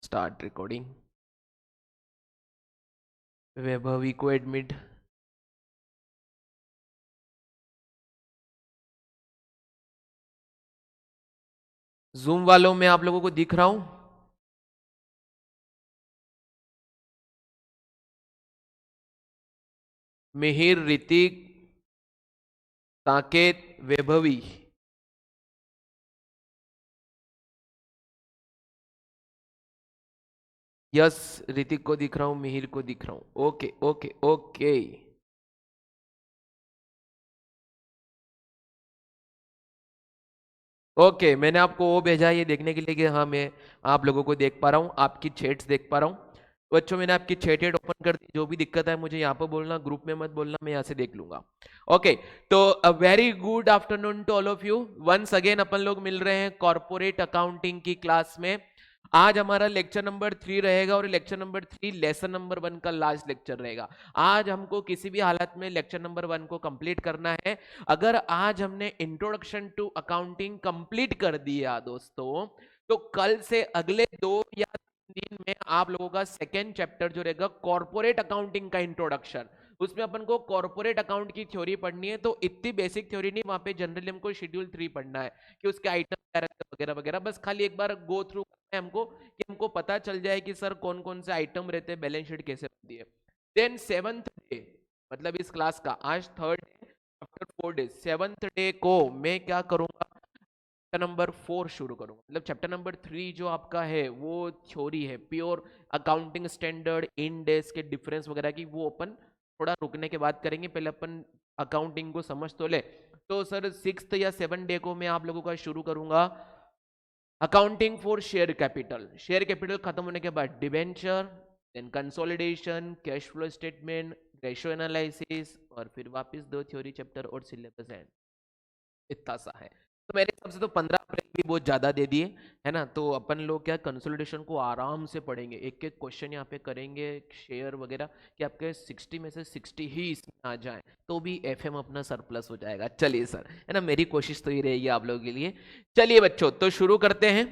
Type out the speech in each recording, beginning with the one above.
Start recording. Vaibhavi को admit. Zoom वालों में आप लोगों को दिख रहा हूं? मिहिर, ऋतिक, साकेत, वैभवी। यस, ऋतिक को दिख रहा हूं, मिहिर को दिख रहा हूं। Okay okay okay. ओके, मैंने आपको वो भेजा ये देखने के लिए कि हाँ मैं आप लोगों को देख पा रहा हूँ, आपकी चैट्स देख पा रहा हूँ। तो बच्चों मैंने आपकी चैटेड ओपन कर दी, जो भी दिक्कत है मुझे यहाँ पर बोलना, ग्रुप में मत बोलना, मैं यहाँ से देख लूंगा। ओके, तो uh very good afternoon to all of you. Once again अपन लोग मिल रहे हैं कॉर्पोरेट अकाउंटिंग की क्लास में। आज हमारा लेक्चर नंबर 3 रहेगा और लेक्चर नंबर 3 लेसन नंबर 1 का लास्ट लेक्चर रहेगा। आज हमको किसी भी हालत में लेक्चर नंबर 1 को कंप्लीट करना है। अगर आज हमने इंट्रोडक्शन टू अकाउंटिंग कंप्लीट कर दिया दोस्तों, तो कल से अगले 2 या 3 दिन में आप लोगों का सेकेंड चैप्टर जो रहेगा कॉर्पोरेट अकाउंटिंग का इंट्रोडक्शन, उसमें अपन को कॉर्पोरेट अकाउंट की थ्योरी पढ़नी है। तो इतनी बेसिक थ्योरी नहीं, वहां पे जनरली हमको शेड्यूल 3 पढ़ना है कि उसके आइटम क्या रहते हैं वगैरह वगैरह। बस खाली एक बार गो थ्रू करना है हमको कि हमको पता चल जाए कि सर कौन कौन से आइटम रहते हैं, बैलेंस शीट कैसे बनती है। देन सेवंथ डे, मतलब इस क्लास का आज third day after 4 days, seventh day को मैं क्या करूंगा, चैप्टर नंबर 4 शुरू करूंगा। मतलब चैप्टर नंबर 3 जो आपका है वो थ्योरी है, प्योर अकाउंटिंग स्टैंडर्ड, इन डेज के डिफरेंस वगैरह की, वो अपन थोड़ा रुकने के बाद करेंगे। पहले अपन अकाउंटिंग को समझ तो ले। तो सर 6th या 7th डे को मैं आप लोगों का शुरू करूंगा accounting for share capital. Share capital खत्म होने के बाद debenture, then consolidation, cash flow statement, ratio analysis, और फिर वापस 2 थ्योरी चैप्टर और सिलेबस एंड। इतना सा है। तो मेरे हिसाब से तो 15 अप्रैल भी बहुत ज्यादा दे दिए, है ना। तो अपन लोग क्या कंसोलिडेशन को आराम से पढ़ेंगे, एक एक क्वेश्चन यहाँ पे करेंगे शेयर वगैरह, कि आपके 60 में से 60 ही इसमें आ जाए, तो भी एफएम अपना सरप्लस हो जाएगा। चलिए सर, है ना, मेरी कोशिश तो ही रहेगी आप लोगों के लिए। चलिए बच्चों, तो शुरू करते हैं।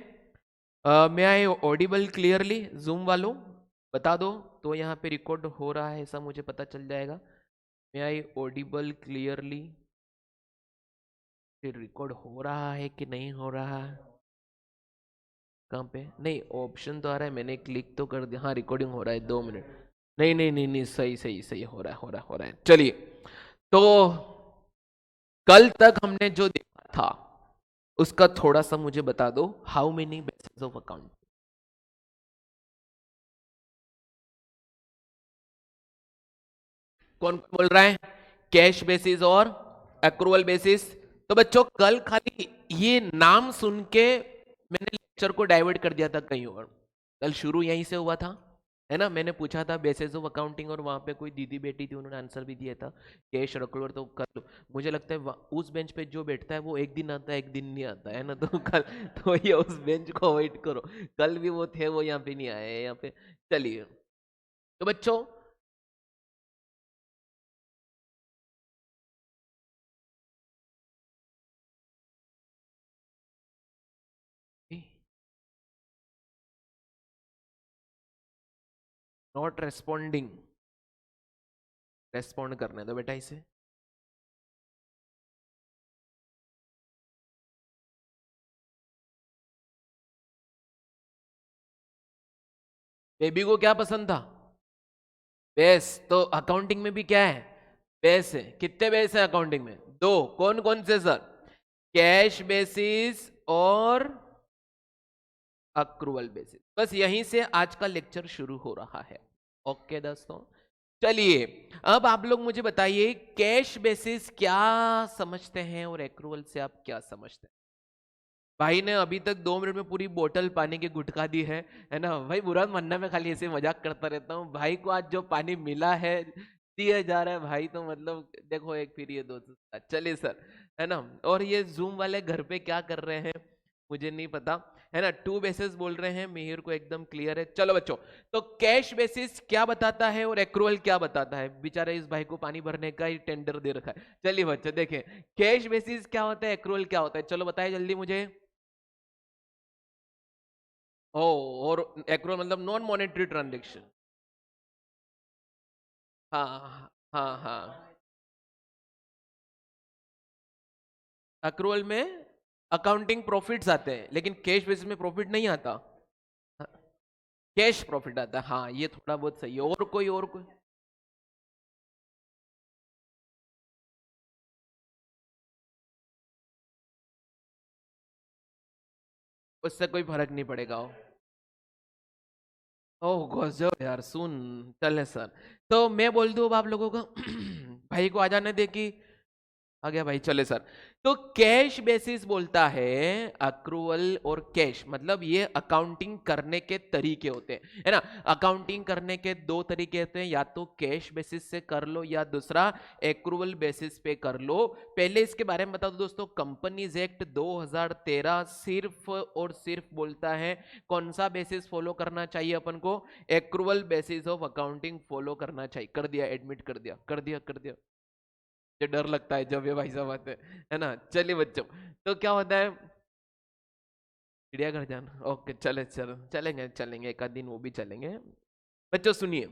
मैं आई ऑडिबल क्लियरली? जूम वालों बता दो, तो यहाँ पे रिकॉर्ड हो रहा है ऐसा मुझे पता चल जाएगा। मैं आई ऑडिबल क्लियरली? फिर रिकॉर्ड हो रहा है कि नहीं हो रहा है? कहाँ पे? नहीं, ऑप्शन तो आ रहा है, मैंने क्लिक तो कर दिया। हाँ, रिकॉर्डिंग हो रहा है, 2 मिनट। नहीं नहीं नहीं नहीं, सही सही सही हो रहा है, हो रहा है, हो रहा है। चलिए, तो कल तक हमने जो देखा था उसका थोड़ा सा मुझे बता दो। How many basis of account? कौन कौन बोल रहा है? कैश बेसिस और एक्रूअल बेसिस। तो बच्चों कल खाली ये नाम सुन के मैंने लेक्चर को डाइवर्ट कर दिया था कहीं और। कल शुरू यहीं से हुआ था, है ना। मैंने पूछा था बेसिस ऑफ अकाउंटिंग, और वहां पे कोई दीदी बेटी थी, उन्होंने आंसर भी दिया था कैश और एक्रूअल। तो कर लो। मुझे लगता है उस बेंच पे जो बैठता है वो एक दिन आता है, एक दिन नहीं आता है ना। तो कल तो ये उस बेंच को अवॉइड करो। कल भी वो थे, वो यहाँ पे नहीं आए यहाँ पे। चलिए, तो बच्चों नॉट रेस्पॉन्डिंग, रेस्पॉन्ड करने दो बेटा इसे। बेबी को क्या पसंद था? बेस। तो अकाउंटिंग में भी क्या है? बेस है। कितने बेस है अकाउंटिंग में? 2। कौन कौन से सर? कैश बेसिस और अक्रूवल बेसिस। बस यहीं से आज का लेक्चर शुरू हो रहा है। ओके दोस्तों, चलिए अब आप लोग मुझे बताइए कैश बेसिस क्या समझते हैं और एक्रूवल से आप क्या समझते हैं। भाई ने अभी तक 2 मिनट में पूरी बोतल पानी की गुटखा दी है ना। भाई बुरा मानना, मैं खाली ऐसे मजाक करता रहता हूँ। भाई को आज जो पानी मिला है, दिया जा रहा है भाई, तो मतलब देखो एक फिर ये दो। चलिए सर, है ना। और ये जूम वाले घर पे क्या कर रहे हैं मुझे नहीं पता, है ना। 2 बेसिस बोल रहे हैं, मिहिर को एकदम क्लियर है। चलो बच्चों, तो कैश बेसिस क्या बताता है और एक्रूअल क्या बताता है? बेचारे इस भाई को पानी भरने का ही टेंडर दे रखा है। चलिए बच्चों देखें, कैश बेसिस क्या होता है, एक्रूअल क्या होता है, चलो बताइए जल्दी मुझे। ओ, और एक्रूअल मतलब नॉन मॉनेटरी ट्रांजेक्शन। हाँ हाँ हाँ। अक्रूवल में अकाउंटिंग प्रॉफिट्स आते हैं, लेकिन कैश बेसिस में प्रॉफिट नहीं आता। कैश प्रॉफिट आता है, हाँ ये थोड़ा बहुत सही है। और कोई उससे कोई फर्क नहीं पड़ेगा। ओह गजब यार, सुन। चले सर, तो मैं बोल दूं अब आप लोगों को भाई को आ जाने दे कि आ गया भाई, चले सर। तो कैश बेसिस बोलता है अक्रूवल और कैश, मतलब ये अकाउंटिंग करने के तरीके होते हैं, है ना। अकाउंटिंग करने के दो तरीके होते हैं, या तो कैश बेसिस से कर लो या दूसरा एक्रूवल बेसिस पे कर लो। पहले इसके बारे में बता दो दोस्तों, कंपनीज एक्ट 2013 सिर्फ और सिर्फ बोलता है कौन सा बेसिस फॉलो करना चाहिए अपन को, accrual basis of accounting follow करना चाहिए। कर दिया, एडमिट कर दिया, कर दिया, कर दिया। मुझे डर लगता है जब ये भाई साहब आते हैं, है ना। चलिए बच्चों, तो क्या होता है, चिड़ियाघर जाना, ओके चले, चलो चलेंगे चलेंगे, एक आध दिन वो भी चलेंगे। बच्चों सुनिए,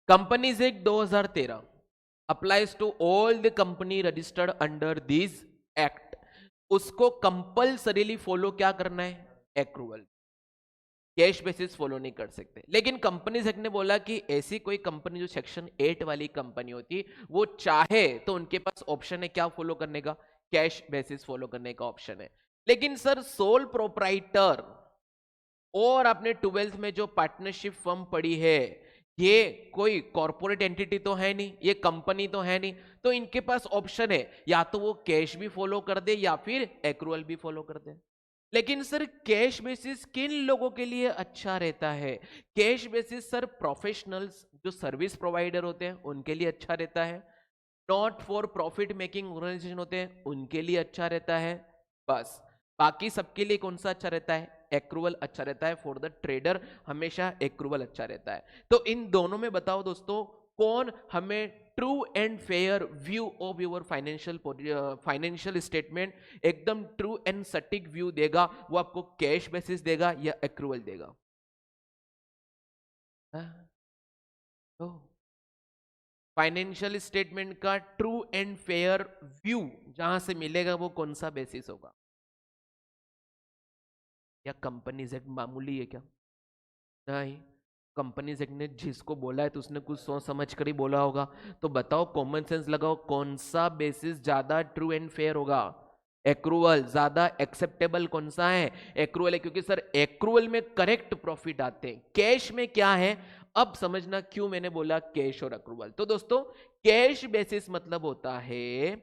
companies act 2013 applies to all the company registered under this act. उसको कंपल्सरीली फॉलो क्या करना है, एक्रूवल। कैश बेसिस फॉलो नहीं कर सकते। लेकिन कंपनीज एक्ट ने बोला कि ऐसी कोई कंपनी जो सेक्शन 8 वाली कंपनी होती, वो चाहे तो उनके पास ऑप्शन है क्या फॉलो करने का, कैश बेसिस फॉलो करने का ऑप्शन है। लेकिन सर सोल प्रोप्राइटर और आपने 12th में जो पार्टनरशिप फर्म पड़ी है, ये कोई कॉर्पोरेट एंटिटी तो है नहीं, ये कंपनी तो है नहीं, तो इनके पास ऑप्शन है या तो वो कैश भी फॉलो कर दे या फिर एक्रूअल भी फॉलो कर दे। लेकिन सर कैश बेसिस किन लोगों के लिए अच्छा रहता है, कैश बेसिस सर प्रोफेशनल्स जो सर्विस प्रोवाइडर होते हैं उनके लिए अच्छा रहता है, not for profit making organisation होते हैं उनके लिए अच्छा रहता है, बस। बाकी सबके लिए कौन सा अच्छा रहता है, एक्रूवल अच्छा रहता है। फॉर द ट्रेडर हमेशा एक्रूवल अच्छा रहता है। तो इन दोनों में बताओ दोस्तों, कौन हमें true and fair view of your financial statement, एकदम ट्रू एंड सटीक व्यू देगा, वो आपको कैश बेसिस देगा या एक्रूवल देगा। हाँ? तो फाइनेंशियल स्टेटमेंट का ट्रू एंड फेयर व्यू जहां से मिलेगा वो कौन सा बेसिस होगा, या कंपनी एक्ट मामूली है क्या, नहीं। कंपनी एक्ट ने जिसको बोला है तो उसने कुछ सोच समझ कर ही बोला होगा। तो बताओ, कॉमन सेंस लगाओ, कौन सा बेसिस ज्यादा ट्रू एंड फेयर होगा, एक्रूवल ज्यादा एक्सेप्टेबल कौन सा है, एक्रूवल है, क्योंकि सर एक्रूवल में करेक्ट प्रॉफिट आते हैं, कैश में क्या है। अब समझना क्यों मैंने बोला कैश और एक्रूवल। तो दोस्तों, कैश बेसिस मतलब होता है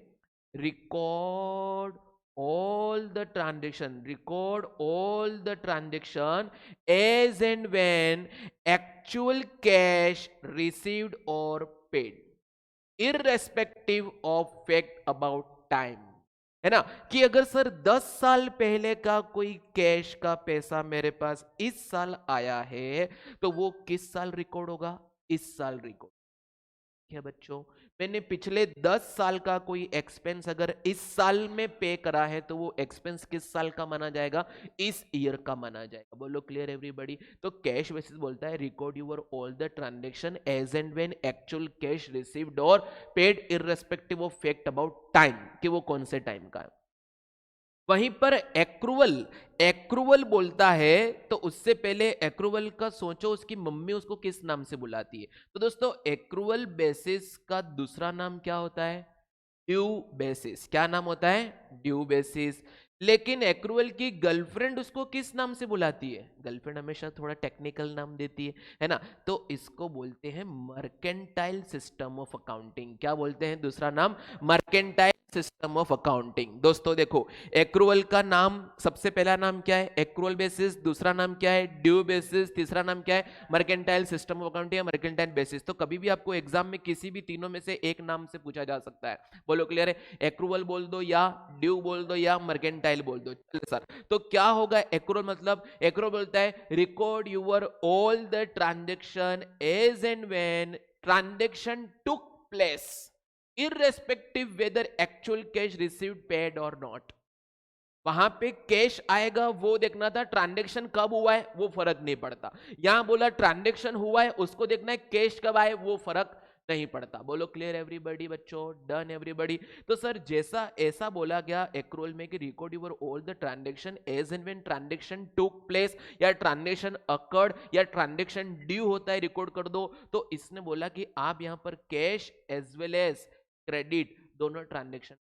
record all the transaction as and when actual cash received or paid, irrespective of fact about time, है ना। कि अगर सर 10 साल पहले का कोई कैश का पैसा मेरे पास इस साल आया है, तो वो किस साल रिकॉर्ड होगा, इस साल रिकॉर्ड। क्या बच्चों, मैंने पिछले 10 साल का कोई एक्सपेंस अगर इस साल में पे करा है, तो वो एक्सपेंस किस साल का माना जाएगा, इस ईयर का माना जाएगा। बोलो क्लियर एवरीबॉडी। तो कैश बेसिस बोलता है record your all the transaction as and when actual cash received और paid irrespective of fact about time, कि वो कौन से टाइम का है। वहीं पर एक्रूवल, एक्रूवल बोलता है तो उससे पहले एक्रूवल का सोचो, उसकी मम्मी उसको किस नाम से बुलाती है। तो दोस्तों, एक्रूवल बेसिस का दूसरा नाम क्या होता है, ड्यू बेसिस। क्या नाम होता है, ड्यू बेसिस। लेकिन एक्रूवल की गर्लफ्रेंड उसको किस नाम से बुलाती है, गर्लफ्रेंड हमेशा थोड़ा टेक्निकल नाम देती है ना। तो इसको बोलते हैं मर्केंटाइल सिस्टम ऑफ अकाउंटिंग। क्या बोलते हैं दूसरा नाम, मर्केंटाइल सिस्टम ऑफ अकाउंटिंग। दोस्तों देखो, एक्रूवल का नाम, सबसे पहला नाम क्या है, एक्रूवल बेसिस, दूसरा नाम क्या है, ड्यू बेसिस, तीसरा नाम क्या है, मर्केंटाइल सिस्टम ऑफ अकाउंटिंग या मर्केंटाइल बेसिस। तो कभी भी आपको एग्जाम में किसी भी तीनों में से एक नाम से पूछा जा सकता है। बोलो क्लियर है, एक्रूवल बोल दो या ड्यू बोल दो या मर्केंटाइल बोल दो। चलो सर, तो क्या होगा एक्रूवल, मतलब एक्रूवल बोलता है record your all the transaction as and when transaction took place, irrespective whether actual cash received paid or not। वहां पे कैश आएगा वो देखना था, ट्रांजैक्शन कब हुआ है वो फर्क नहीं पड़ता। यहां बोला ट्रांजैक्शन हुआ है उसको देखना है, कैश कब आए वो फर्क नहीं पड़ता। बोलो क्लियर एवरीबॉडी बच्चों, डन एवरीबॉडी। तो सर जैसा ऐसा बोला गया एक्रूअल में कि record your all the transaction as and when transaction took place, या ट्रांजैक्शन अकर्ड, या ट्रांजैक्शन ड्यू होता है रिकॉर्ड कर दो। तो इसने बोला कि आप यहां पर cash as well as credit दोनों ट्रांजैक्शन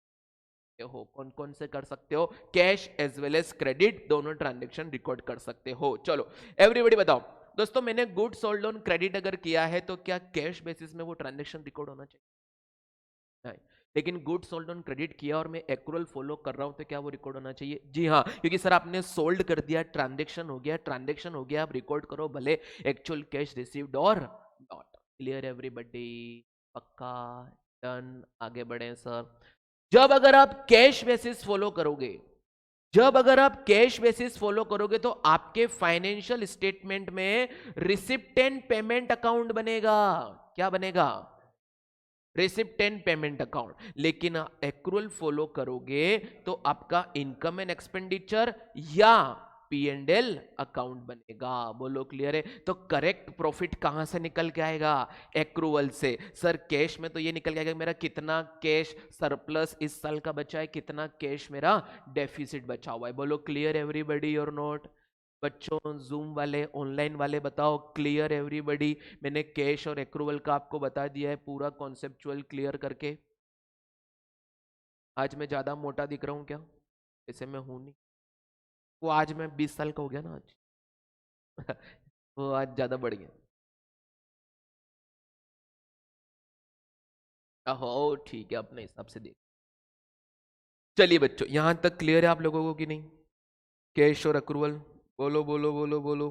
हो। कौन कौन से कर सकते हो? Cash as well as credit दोनों ट्रांजैक्शन रिकॉर्ड कर सकते हो। चलो एवरीबॉडी बताओ दोस्तों, मैंने गुड सोल्ड ऑन क्रेडिट अगर किया है तो क्या कैश बेसिस में वो ट्रांजैक्शन रिकॉर्ड होना चाहिए? नहीं। लेकिन गुड सोल्ड ऑन क्रेडिट किया और मैं एक्रूअल फॉलो कर रहा हूं तो क्या वो रिकॉर्ड होना चाहिए? जी हाँ, क्योंकि सर आपने सोल्ड कर दिया, ट्रांजैक्शन हो गया, ट्रांजैक्शन हो गया, आप रिकॉर्ड करो भले एक्चुअल कैश रिसीव्ड और नॉट। Clear everybody? पक्का? डन? आगे बढ़े सर। जब अगर आप कैश बेसिस फॉलो करोगे, जब अगर आप कैश बेसिस फॉलो करोगे तो आपके फाइनेंशियल स्टेटमेंट में रिसिप्ट एंड पेमेंट अकाउंट बनेगा। क्या बनेगा? Receipt and payment account. लेकिन एक्रूअल फॉलो करोगे तो आपका इनकम एंड एक्सपेंडिचर या P&L अकाउंट बनेगा। बोलो क्लियर है? तो करेक्ट प्रॉफिट कहां से निकल के आएगा? एक्रूअल से। सर कैश में तो ये निकल के आएगा मेरा कितना कैश सरप्लस इस साल का बचा है, कितना कैश मेरा डेफिसिट बचा हुआ है। बोलो क्लियर एवरीबॉडी और नोट? बच्चों जूम वाले ऑनलाइन वाले बताओ क्लियर एवरीबॉडी? मैंने कैश और एक्रूवल का आपको बता दिया है पूरा कॉन्सेप्चुअल क्लियर करके। आज मैं ज्यादा मोटा दिख रहा हूं क्या? ऐसे मैं हूं नहीं। वो आज मैं 20 साल का हो गया ना आज। वो आज ज्यादा बढ़ गया। हो ठीक है, अपने हिसाब से देख। चलिए बच्चों यहां तक क्लियर है आप लोगों को कि नहीं? कैश और अक्रूवल बोलो बोलो बोलो बोलो।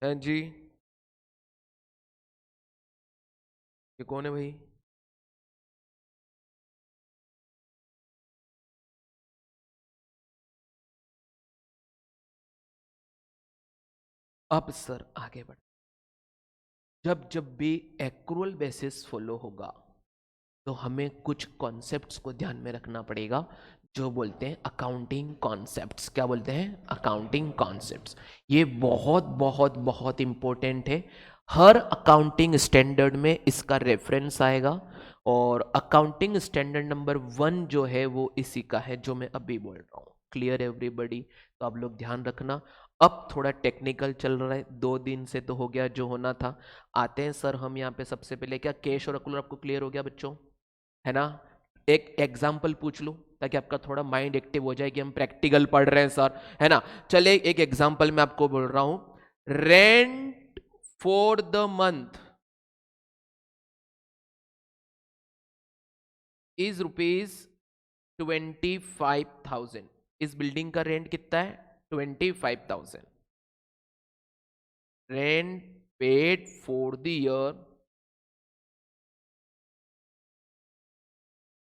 हाँ जी, ये कौन है भाई? अब सर आगे बढ़। जब जब भी एक्रूअल बेसिस फॉलो होगा तो हमें कुछ कॉन्सेप्ट्स को ध्यान में रखना पड़ेगा, जो बोलते हैं अकाउंटिंग कॉन्सेप्ट्स। क्या बोलते हैं? Accounting concepts. ये बहुत बहुत बहुत इंपॉर्टेंट है। हर अकाउंटिंग स्टैंडर्ड में इसका रेफरेंस आएगा, और अकाउंटिंग स्टैंडर्ड नंबर 1 जो है वो इसी का है जो मैं अभी बोल रहा हूँ। Clear everybody? तो आप लोग ध्यान रखना। अब थोड़ा टेक्निकल चल रहा है, 2 दिन से तो हो गया जो होना था। आते हैं सर हम यहाँ पे सबसे पहले, क्या कैश और अकाउंट आपको क्लियर हो गया बच्चों? है ना? एक एग्जाम्पल पूछ लूं ताकि आपका थोड़ा माइंड एक्टिव हो जाए कि हम प्रैक्टिकल पढ़ रहे हैं सर, है ना? चले एक एग्जाम्पल मैं आपको बोल रहा हूं। Rent for the month is ₹25,000। इस बिल्डिंग का रेंट कितना है? 25,000। Rent paid for the year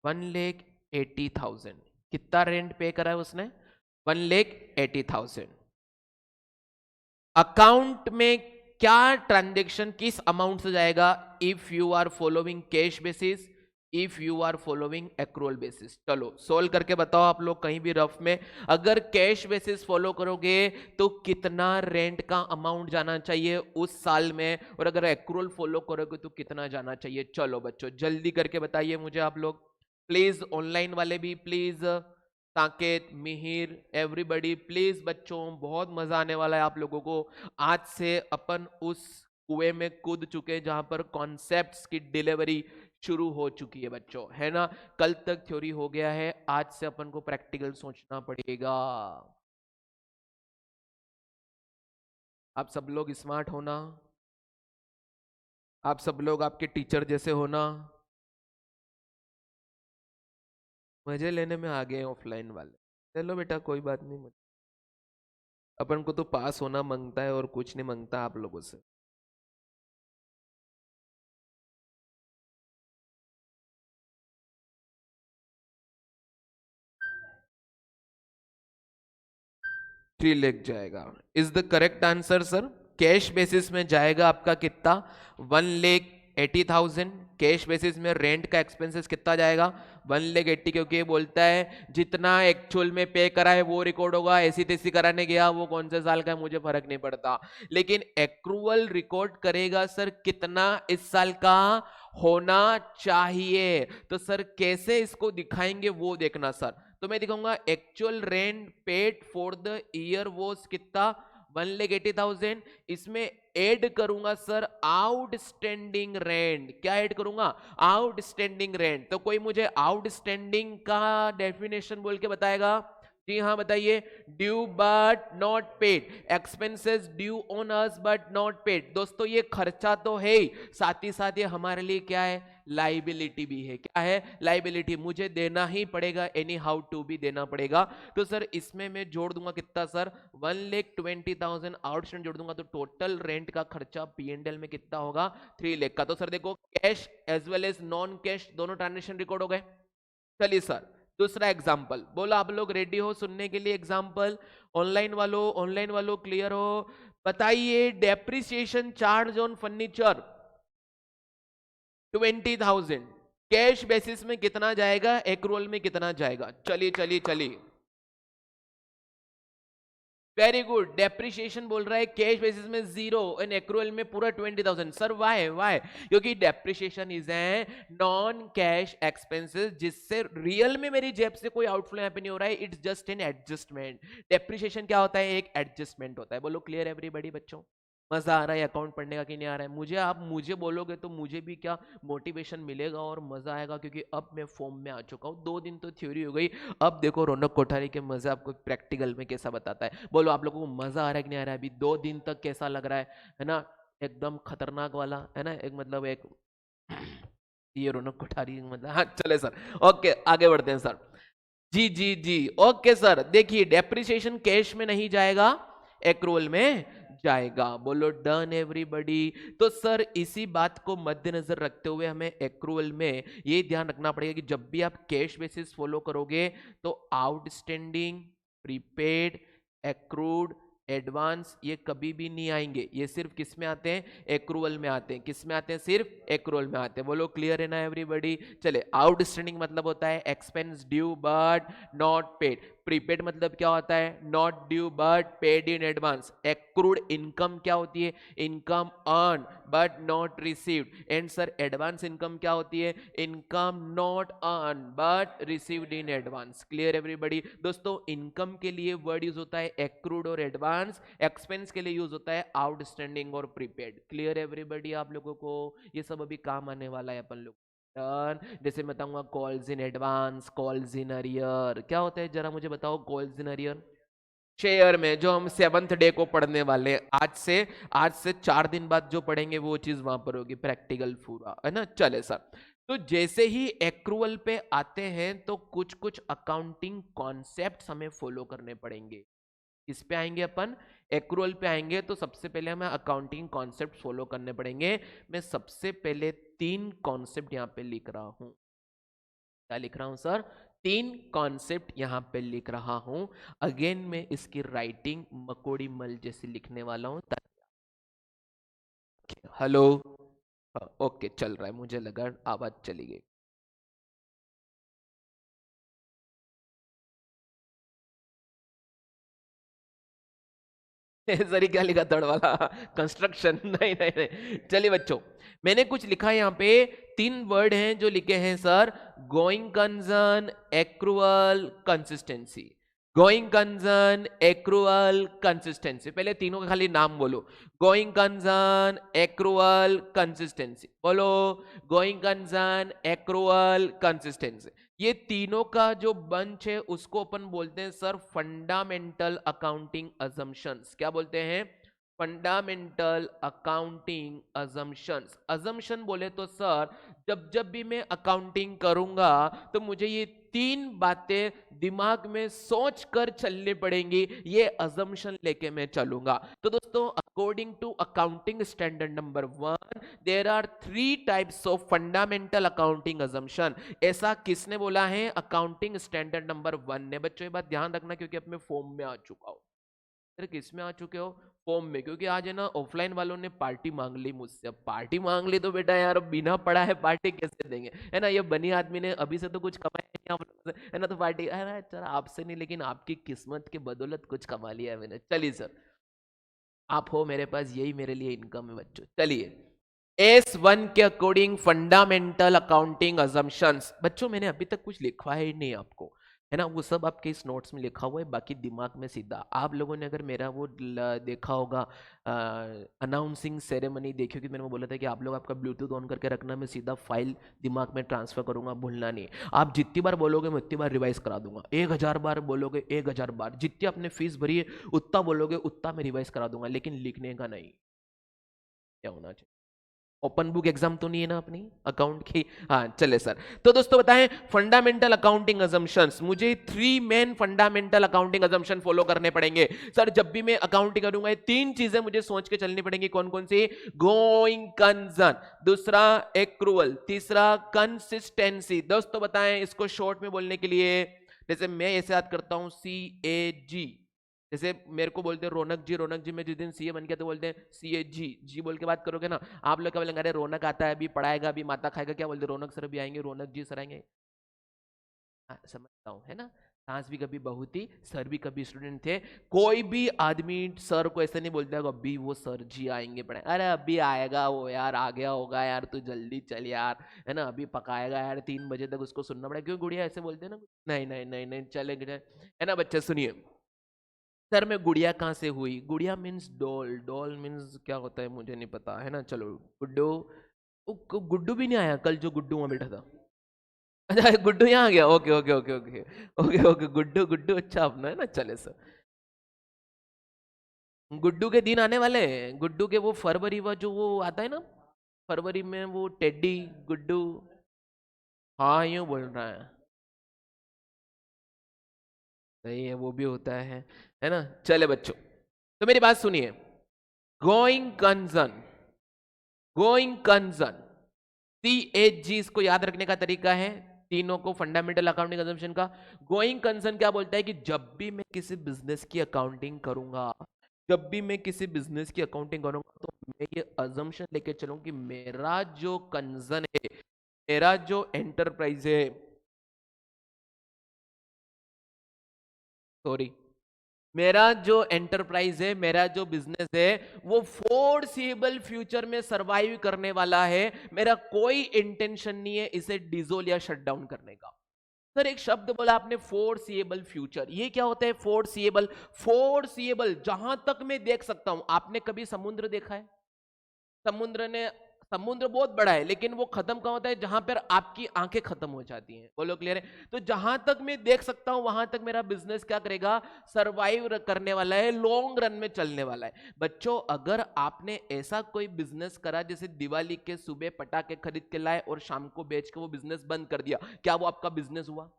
1,80,000। कितना रेंट पे करा है उसने? 1,80,000। अकाउंट में क्या ट्रांजेक्शन किस अमाउंट से जाएगा? If you are following cash basis, if you are following accrual basis. चलो सोल्व करके बताओ आप लोग कहीं भी रफ में। अगर कैश बेसिस फॉलो करोगे तो कितना रेंट का अमाउंट जाना चाहिए उस साल में, और अगर एक्रूअल फॉलो करोगे तो कितना जाना चाहिए? चलो बच्चों जल्दी करके बताइए मुझे आप लोग प्लीज। ऑनलाइन वाले भी please, Saket, Mihir, everybody please. बच्चों बहुत मजा आने वाला है आप लोगों को। आज से अपन उस कुएं में कूद चुके जहां पर कॉन्सेप्ट्स की डिलीवरी शुरू हो चुकी है बच्चों, है ना? कल तक थ्योरी हो गया है, आज से अपन को प्रैक्टिकल सोचना पड़ेगा। आप सब लोग स्मार्ट होना, आप सब लोग आपके टीचर जैसे होना। मजे लेने में आ गए ऑफलाइन वाले। चलो बेटा कोई बात नहीं, अपन को तो पास होना मांगता है और कुछ नहीं मांगता आप लोगों से। थ्री लेख जाएगा is the correct answer sir. Cash basis में जाएगा आपका कितना? 1 1,80,000 कैश बेसिस में रेंट का एक्सपेंसेस कितना जाएगा 1,80,000, क्योंकि ये बोलता है जितना एक्चुअल में पे करा है वो रिकॉर्ड होगा, ऐसी तैसी कराने गया वो कौन से साल का है मुझे फर्क नहीं पड़ता, लेकिन एक्रूवल रिकॉर्ड करेगा सर कितना इस साल का होना चाहिए। तो सर कैसे इसको दिखाएंगे वो देखना सर। तो मैं दिखाऊंगा actual rent paid for the year was कितना 1,80,000, इसमें ऐड करूंगा सर आउटस्टैंडिंग रेंट। क्या ऐड करूंगा आउटस्टैंडिंग रेंट। तो कोई मुझे आउटस्टैंडिंग का डेफिनेशन बोल के बताएगा? जी हाँ बताइए। Due but not paid, expenses due on us but not paid. दोस्तों ये खर्चा तो है ही, साथ ही साथ ये हमारे लिए क्या है लाइबिलिटी भी है। क्या है लाइबिलिटी, मुझे देना ही पड़ेगा, एनी हाउ टू भी देना पड़ेगा। तो सर इसमें मैं जोड़ दूंगा कितना सर 1,20,000 आउटस्टैंडिंग जोड़ दूंगा, तो टोटल रेंट का खर्चा P&L में कितना होगा 3 लाख का। तो सर देखो cash as well as non cash दोनों ट्रांजेक्शन रिकॉर्ड हो गए। चलिए सर दूसरा एग्जाम्पल, बोलो आप लोग रेडी हो सुनने के लिए एग्जाम्पल? ऑनलाइन वालों क्लियर हो? बताइए depreciation charge on furniture 20,000 cash basis में कितना जाएगा, एक्रूअल में कितना जाएगा? चलिए चलिए चलिए, वेरी गुड। डेप्रिसिएशन बोल रहा है कैश बेसिस में 0 एंड एक्रूअल में पूरा 20,000। Sir why why? क्योंकि depreciation is a non cash expenses, जिससे रियल में मेरी जेब से कोई आउटफ्लो यहाँ पे नहीं हो रहा है, it's just an adjustment. Depreciation क्या होता है? एक एडजस्टमेंट होता है। बोलो क्लियर एवरीबॉडी बच्चों? मजा आ रहा है अकाउंट पढ़ने का कि नहीं आ रहा है? मुझे आप मुझे बोलोगे तो मुझे भी क्या मोटिवेशन मिलेगा और मजा आएगा, क्योंकि अब मैं फॉर्म में आ चुका हूँ। 2 दिन तो थ्योरी हो गई, अब देखो रौनक कोठारी के मजा आपको प्रैक्टिकल में कैसा बताता है। बोलो आप लोगों को मजा आ रहा है कि नहीं आ रहा है? अभी 2 दिन तक कैसा लग रहा है ना? एकदम खतरनाक वाला है ना, एक मतलब एक ये रौनक कोठारी मतलब। हाँ चले सर, ओके आगे बढ़ते हैं सर। जी जी जी ओके सर। देखिए डेप्रिसिएशन कैश में नहीं जाएगा, एक्रूअल में जाएगा। बोलो डन एवरीबॉडी? तो सर इसी बात को मद्देनजर रखते हुए हमें एक्रूअल में ये ध्यान रखना पड़ेगा कि जब भी आप कैश बेसिस फॉलो करोगे तो आउटस्टैंडिंग, प्रीपेड, एक्रूड, एडवांस ये कभी भी नहीं आएंगे। ये सिर्फ किस में आते हैं? एक्रूअल में आते हैं। किस में आते हैं? सिर्फ एक्रूअल में आते हैं। बोलो क्लियर है ना एवरीबॉडी? चले आउटस्टैंडिंग मतलब होता है expense due but not paid. Prepaid मतलब क्या होता है? Not due but paid in advance. Accrued income क्या होती है? Income earn but not received. And sir advance income क्या होती है? Income not earn but received in advance. Clear everybody? दोस्तों इनकम के लिए वर्ड यूज होता है एक्रूड और एडवांस, एक्सपेंस के लिए यूज होता है आउटस्टैंडिंग और प्रीपेड। क्लियर एवरीबॉडी आप लोगों को? ये सब अभी काम आने वाला है अपन लोग। जैसे मैं बताऊंगा calls in advance, calls in arrear. क्या होता है जरा मुझे बताओ कॉल्स इन अरियर? शेयर में जो हम 7th डे को पढ़ने वाले हैं, आज से 4 दिन बाद जो पढ़ेंगे वो चीज वहां पर होगी, प्रैक्टिकल पूरा है ना। चले सर, तो जैसे ही एक्रूअल पे आते हैं तो कुछ कुछ अकाउंटिंग कॉन्सेप्ट्स हमें फॉलो करने पड़ेंगे। किस पे आएंगे अपन? एक्रूअल पे आएंगे तो सबसे पहले हमें अकाउंटिंग कॉन्सेप्ट फॉलो करने पड़ेंगे। मैं सबसे पहले 3 कॉन्सेप्ट यहाँ पे लिख रहा हूं। क्या लिख रहा हूं सर? 3 कॉन्सेप्ट यहाँ पे लिख रहा हूं। अगेन मैं इसकी राइटिंग मकोड़ी मल जैसी लिखने वाला हूं। हेलो, ओके चल रहा है, मुझे लगा आवाज चली गई। सरी क्या लिखा थर्ड वाला? कंस्ट्रक्शन? नहीं नहीं नहीं, चलिए बच्चों मैंने कुछ लिखा है यहाँ पे। 3 वर्ड हैं जो लिखे हैं sir, going concern, accrual, consistency. Going concern, accrual, consistency. पहले तीनों का खाली नाम बोलो। Going concern, accrual, consistency. बोलो गोइंग कंसर्न, एक्रूअल, कंसिस्टेंसी। ये तीनों का जो बंच है उसको अपन बोलते हैं सर फंडामेंटल अकाउंटिंग अजम्पशंस। क्या बोलते हैं? Fundamental accounting assumptions. अजम्पशन बोले तो सर जब जब भी मैं अकाउंटिंग करूंगा तो मुझे ये 3 बातें दिमाग में सोच कर चलनी पड़ेंगी, ये अजम्पशन लेके मैं चलूंगा। तो दोस्तों according to accounting standard number 1 there are 3 types of fundamental accounting assumption. ऐसा किसने बोला है? अकाउंटिंग स्टैंडर्ड नंबर 1 ने। बच्चों ये बात ध्यान रखना क्योंकि अब मैं फॉर्म में आ चुका हूं। फिर किस में आ चुके हो? फॉर्म में। क्योंकि आज है ना ऑफलाइन वालों ने पार्टी मांग ली मुझसे। अब पार्टी मांग ली तो बेटा यार बिना पढ़ा है पार्टी कैसे देंगे, है ना? ये बनी आदमी ने अभी से तो कुछ कमाया नहीं आप लोगों से, है ना? तो पार्टी अरे चल आपसे नहीं, लेकिन आपकी किस्मत की बदौलत कुछ कमा लिया है मैंने। चलिए सर, आप हो मेरे पास, यही मेरे लिए इनकम है बच्चों। चलिए, S1 के अकॉर्डिंग फंडामेंटल अकाउंटिंग अजम्पशंस। बच्चों मैंने अभी तक कुछ लिखवा ही नहीं आपको, है ना? वो सब आपके इस नोट्स में लिखा हुआ है, बाकी दिमाग में सीधा। आप लोगों ने अगर मेरा वो देखा होगा अनाउंसिंग सेरेमनी देखी होगी, मैंने वो बोला था कि आप लोग आपका ब्लूटूथ ऑन करके रखना, मैं सीधा फाइल दिमाग में ट्रांसफर करूंगा, भूलना नहीं। आप जितनी बार बोलोगे मैं उतनी बार रिवाइज करा दूंगा। 1000 बार बोलोगे 1000 बार, जितनी आपने फीस भरी है उतना बोलोगे उतना मैं रिवाइज करा दूंगा, लेकिन लिखने का नहीं। क्या होना चाहिए? ओपन बुक एग्जाम तो नहीं है ना अपनी अकाउंट की? हाँ चले सर। तो दोस्तों बताएं, फंडामेंटल अकाउंटिंग अजम्पशंस, मुझे 3 main fundamental accounting assumption follow करने पड़ेंगे सर। जब भी मैं अकाउंटिंग करूंगा, ये 3 चीजें मुझे सोच के चलनी पड़ेंगी। कौन कौन सी? गोइंग कंसर्न, दूसरा एक्रूअल, तीसरा कंसिस्टेंसी। दोस्तों बताएं इसको शॉर्ट में बोलने के लिए, जैसे मैं ऐसे याद करता हूं CAG। जैसे मेरे को बोलते हैं रौनक जी, रौनक जी, मैं जिस दिन सीए बन गया तो बोलते हैं CAG जी बोल के बात करोगे ना। आप लोग क्या बोलेंगे? अरे रौनक आता है अभी पढ़ाएगा अभी माता खाएगा, क्या बोलते? रौनक सर भी आएंगे, रौनक जी सर आएंगे। हाँ, समझता हूँ, है ना? सास भी कभी बहू थी, सर भी कभी स्टूडेंट थे। कोई भी आदमी सर को ऐसे नहीं बोलता है अभी वो सर जी आएंगे पढ़ाए, अरे अभी आएगा वो यार, आ गया होगा यार, तू जल्दी चल यार, है ना? अभी पकाएगा यार, 3 बजे तक उसको सुनना पड़ेगा। क्यों गुड़िया ऐसे बोलते हैं ना? नहीं नहीं नहीं नहीं चलेंगे, है ना? बच्चे सुनिए, सर में गुड़िया कहाँ से हुई? गुड़िया मीन्स डॉल, डॉल मीन्स क्या होता है मुझे नहीं पता, है ना? चलो गुड्डू, गुड्डू भी नहीं आया कल जो गुड्डू वहां बैठा था? अच्छा गुड्डू यहाँ आ गया, okay okay okay okay okay okay, Guddu Guddu अच्छा अपना, है ना? चले सर, गुड्डू के दिन आने वाले हैं। गुड्डू के वो फरवरी वो जो वो आता है ना, फरवरी में वो टेड्डी गुड्डू। हाँ यूं बोल रहा है, सही है, वो भी होता है ना? चले बच्चों, तो मेरी बात सुनिए। Going concern, going concern, CAG इसको याद रखने का तरीका है तीनों को, फंडामेंटल अकाउंटिंग अजम्पशन का। गोइंग कंसर्न क्या बोलता है कि जब भी मैं किसी बिजनेस की अकाउंटिंग करूंगा, जब भी मैं किसी बिजनेस की अकाउंटिंग करूंगा, तो मैं ये अजम्पशन लेके चलूं कि मेरा जो कंसर्न है, मेरा जो एंटरप्राइज है, सॉरी, मेरा जो एंटरप्राइज है, मेरा जो बिजनेस है, वो फोर्सिबल फ्यूचर में सरवाइव करने वाला है। मेरा कोई इंटेंशन नहीं है इसे डिजोल या शट डाउन करने का। सर एक शब्द बोला आपने, फोर्सिएबल फ्यूचर, ये क्या होता है फोर्सिएबल? फोर्सिएबल जहां तक मैं देख सकता हूं। आपने कभी समुद्र देखा है? समुद्र ने, समुद्र बहुत बड़ा है, लेकिन वो खत्म कहाँ होता है? जहां पर आपकी आंखें खत्म हो जाती हैं। बोलो क्लियर है? तो जहां तक मैं देख सकता हूं वहां तक मेरा बिजनेस क्या करेगा? सरवाइव करने वाला है, लॉन्ग रन में चलने वाला है। बच्चों अगर आपने ऐसा कोई बिजनेस करा जैसे दिवाली के सुबह पटाखे खरीद के लाए और शाम को बेच के वो बिजनेस बंद कर दिया, क्या वो आपका बिजनेस हुआ?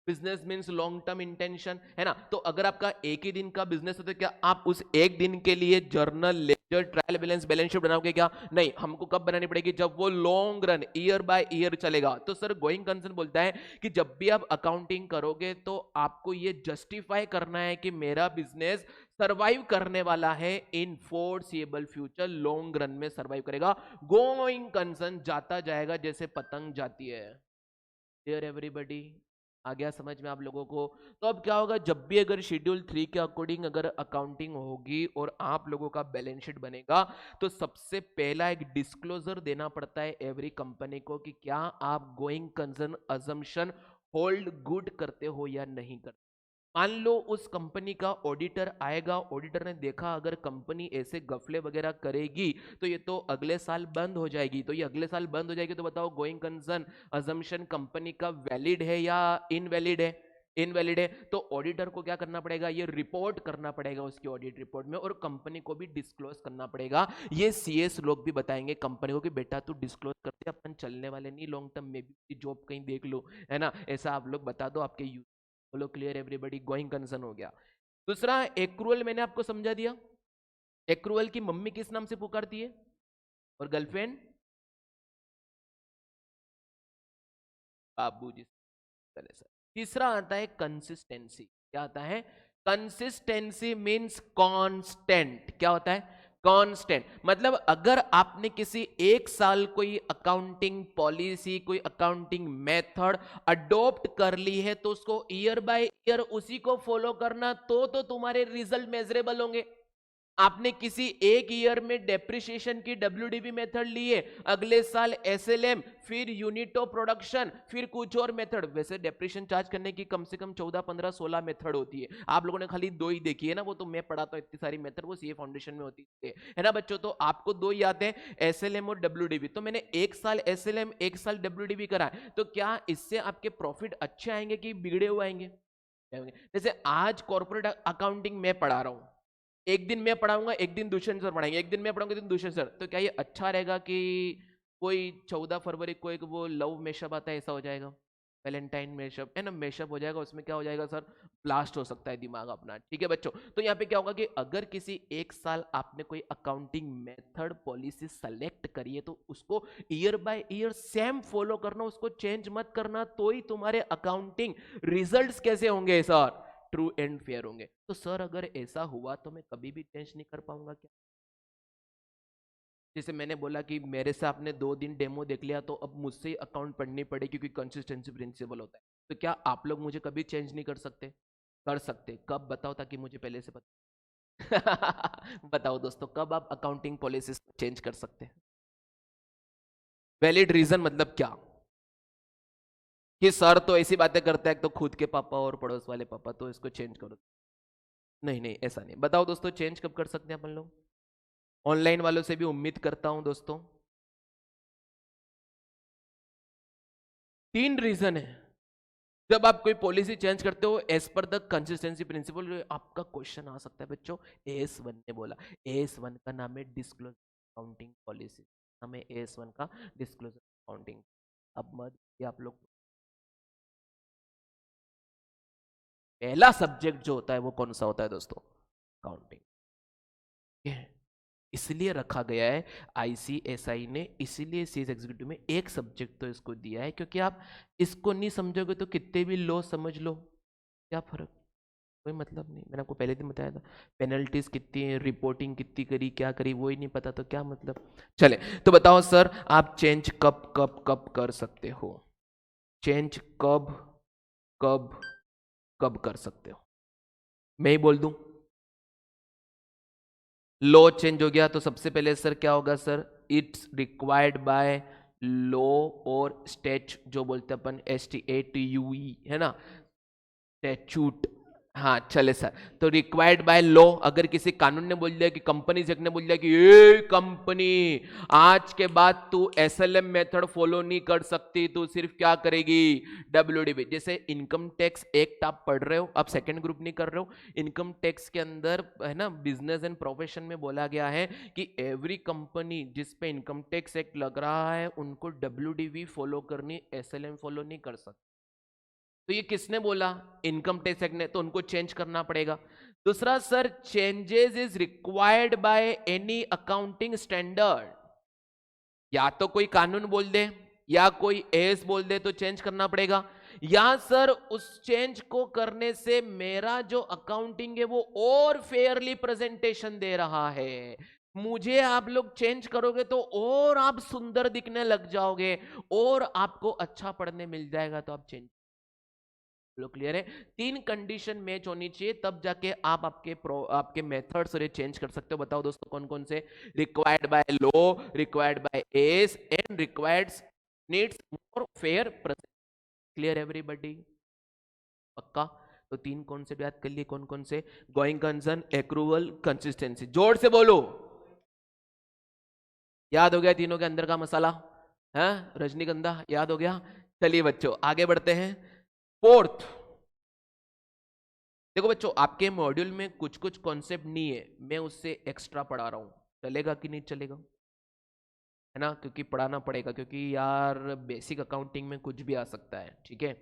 Business means long term intention, है ना? तो अगर आपका एक ही दिन का बिजनेस है तो क्या आप उस एक दिन के लिए journal ledger trial balance balance sheet बनाओगे? क्या नहीं, हमको कब बनानी पड़ेगी? जब वो long run year by year चलेगा। तो सर गोइंग कंसर्न बोलता है कि जब भी आप अकाउंटिंग करोगे तो आपको ये जस्टिफाई करना है कि मेरा बिजनेस सर्वाइव करने वाला है इन फोर्सिएबल फ्यूचर, लॉन्ग रन में सर्वाइव करेगा। गोइंग कंसर्न जाता जाएगा जैसे पतंग जाती है। डियर एवरीबॉडी, आ गया समझ में आप लोगों को? तो अब क्या होगा, जब भी अगर शेड्यूल 3 के अकॉर्डिंग अगर अकाउंटिंग होगी और आप लोगों का बैलेंस शीट बनेगा, तो सबसे पहला एक डिस्क्लोजर देना पड़ता है एवरी कंपनी को कि क्या आप going concern assumption hold good करते हो या नहीं करते। मान लो उस कंपनी का ऑडिटर आएगा, ऑडिटर ने देखा अगर कंपनी ऐसे गफले वगैरह करेगी तो ये तो अगले साल बंद हो जाएगी। तो ये अगले साल बंद हो जाएगी, तो बताओ गोइंग कंसर्न अजम्पशन कंपनी का वैलिड है या इनवैलिड है? इनवैलिड है। तो ऑडिटर को क्या करना पड़ेगा? ये रिपोर्ट करना पड़ेगा उसकी ऑडिट रिपोर्ट में, और कंपनी को भी डिस्क्लोज करना पड़ेगा। ये CS लोग भी बताएंगे कंपनी को कि बेटा तू डिस्क्लोज करते, अपन चलने वाले नहीं लॉन्ग टर्म में भी, जॉब कहीं देख लो, है ना? ऐसा आप लोग बता दो आपके। बोलो क्लियर एवरीबॉडी, गोइंग कंसर्न हो गया। दूसरा एक्रूअल मैंने आपको समझा दिया। एक्रूअल की मम्मी किस नाम से पुकारती है और गर्लफ्रेंड बाबूजी। चले सर, तीसरा आता है कंसिस्टेंसी। क्या आता है? Consistency means constant. क्या होता है? कांस्टेंट। मतलब अगर आपने किसी एक साल कोई अकाउंटिंग पॉलिसी, कोई अकाउंटिंग मेथड अडॉप्ट कर ली है, तो उसको ईयर बाय ईयर उसी को फॉलो करना, तो तुम्हारे रिजल्ट मेजरेबल होंगे। आपने किसी एक ईयर में डेप्रिसिएशन की डब्ल्यूडीबी मेथड ली है, अगले साल एसएलएम, फिर यूनिट ऑफ प्रोडक्शन, फिर कुछ और मेथड। वैसे डेप्रिसिएशन चार्ज करने की कम से कम 14 15 16 मेथड होती है, आप लोगों ने खाली दो ही देखी है ना, वो तो मैं पढ़ाता हूं, इतनी सारी मेथड वो सीए फाउंडेशन में होती है ना बच्चों। तो आपको दो ही आते हैं, एसएलएम और डब्ल्यूडीबी। तो मैंने एक साल एसएलएम एक साल डब्ल्यूडीबी करा, तो क्या इससे आपके प्रॉफिट अच्छे आएंगे कि बिगड़े हुए आएंगे? जैसे आज कॉर्पोरेट अकाउंटिंग में पढ़ा रहा हूं, एक दिन मैं पढ़ाऊंगा, एक दिन दुष्यंत सर पढ़ाएंगे, एक दिन मैं पढ़ाऊंगा, एक दिन दुष्यंत सर। तो क्या ये अच्छा रहेगा कि कोई 14 फरवरी को एक वो लव मेशअप आता है, ऐसा हो जाएगा? वैलेंटाइन मेशअप है ना, मेशअप हो जाएगा, उसमें क्या हो जाएगा सर? ब्लास्ट हो सकता है दिमाग अपना। ठीक है बच्चों, तो यहाँ पे क्या होगा कि अगर किसी एक साल आपने कोई अकाउंटिंग मेथड पॉलिसी सेलेक्ट करी है, तो उसको year by year same follow करना, उसको चेंज मत करना, तो ही तुम्हारे अकाउंटिंग रिजल्ट्स कैसे होंगे सर? ट्रू एंड फेयर होंगे। तो सर अगर ऐसा हुआ तो मैं कभी भी चेंज नहीं कर पाऊंगा क्या? जैसे मैंने बोला कि मेरे से आपने 2 दिन डेमो देख लिया, तो अब मुझसे ही अकाउंट पढ़नी पड़ेगी, क्योंकि कंसिस्टेंसी प्रिंसिपल होता है। तो क्या आप लोग मुझे कभी चेंज नहीं कर सकते? कर सकते। कब बताओ, ताकि मुझे पहले से पता। बताओ दोस्तों, कब आप अकाउंटिंग पॉलिसीज चेंज कर सकते हैं? वैलिड रीजन मतलब क्या? कि सर तो ऐसी बातें करता है, तो खुद के पापा और पड़ोस वाले पापा, तो इसको चेंज करो। नहीं नहीं, ऐसा नहीं। बताओ दोस्तों, चेंज कब कर सकते हैं अपन लोग? ऑनलाइन वालों से भी उम्मीद करता हूं दोस्तों। 3 रीजन है। जब आप कोई पॉलिसी चेंज करते हो एज पर द कंसिस्टेंसी प्रिंसिपल, आपका क्वेश्चन आ सकता है बच्चों। एस 1 ने बोला, एस 1 का नाम है डिस्क्लोजर अकाउंटिंग पॉलिसी, हमें एस 1 का डिस्क्लोजर अकाउंटिंग। अब मत ये आप लोग, पहला सब्जेक्ट जो होता है वो कौन सा होता है दोस्तों? अकाउंटिंग। इसलिए रखा गया है आईसीएसआई ने, इसीलिए सीएस एग्जीक्यूटिव में एक सब्जेक्ट तो इसको दिया है, क्योंकि आप इसको नहीं समझोगे तो कितने भी लो समझ लो, क्या फर्क? कोई मतलब नहीं। मैंने आपको पहले दिन बताया था, पेनल्टीज कितनी है, रिपोर्टिंग कितनी करी, क्या करी, वो ही नहीं पता तो क्या मतलब? चले, तो बताओ सर, आप चेंज कब कब कब कर सकते हो? चेंज कब कब कब कर सकते हो? मैं ही बोल दूं? लॉ चेंज हो गया तो सबसे पहले सर क्या होगा sir? It's required by law और स्टेट, जो बोलते हैं अपन STATUE, है ना, स्टैच्यूट। हाँ चले सर, तो रिक्वायर्ड बाय लॉ। अगर किसी कानून ने बोल दिया कि कंपनी एक्ट ने बोल दिया कि ये कंपनी आज के बाद तू एसएलएम मेथड फॉलो नहीं कर सकती, तू सिर्फ क्या करेगी? डब्ल्यूडीबी। जैसे इनकम टैक्स एक्ट आप पढ़ रहे हो, आप सेकंड ग्रुप नहीं कर रहे हो, इनकम टैक्स के अंदर है ना, बिजनेस एंड प्रोफेशन में बोला गया है कि एवरी कंपनी जिस पे इनकम टैक्स एक्ट लग रहा है, उनको डब्ल्यूडीबी फॉलो करनी, एसएलएम फॉलो नहीं कर सकती। तो ये किसने बोला? इनकम टैक्स एक्ट ने, तो उनको चेंज करना पड़ेगा। दूसरा sir, changes is required by any accounting standard. या तो कोई कानून बोल दे या कोई एस बोल दे तो चेंज करना पड़ेगा, या सर उस चेंज को करने से मेरा जो अकाउंटिंग है वो और फेयरली प्रेजेंटेशन दे रहा है, मुझे आप लोग चेंज करोगे तो और आप सुंदर दिखने लग जाओगे, और आपको अच्छा पढ़ने मिल जाएगा, तो आप चेंज। लोग क्लियर है? 3 कंडीशन मैच होनी चाहिए, तब जाके आप आपके मेथड्स चेंज कर सकते हो। बताओ दोस्तों, कौन कौन से? Required by law, required by S, and required needs more fair present. Clear everybody? पक्का? तो 3 कॉन्सेप्ट याद कर लिए, कौन कौन से? Going concern, accrual, consistency. जोर से बोलो। याद हो गया तीनों के अंदर का मसाला? है रजनीगंधा याद हो गया? चलिए बच्चों आगे बढ़ते हैं। फोर्थ, देखो बच्चों, आपके मॉड्यूल में कुछ कुछ कॉन्सेप्ट नहीं है, मैं उससे एक्स्ट्रा पढ़ा रहा हूं, चलेगा कि नहीं चलेगा? है ना, क्योंकि पढ़ाना पड़ेगा, क्योंकि यार बेसिक अकाउंटिंग में कुछ भी आ सकता है। ठीक है,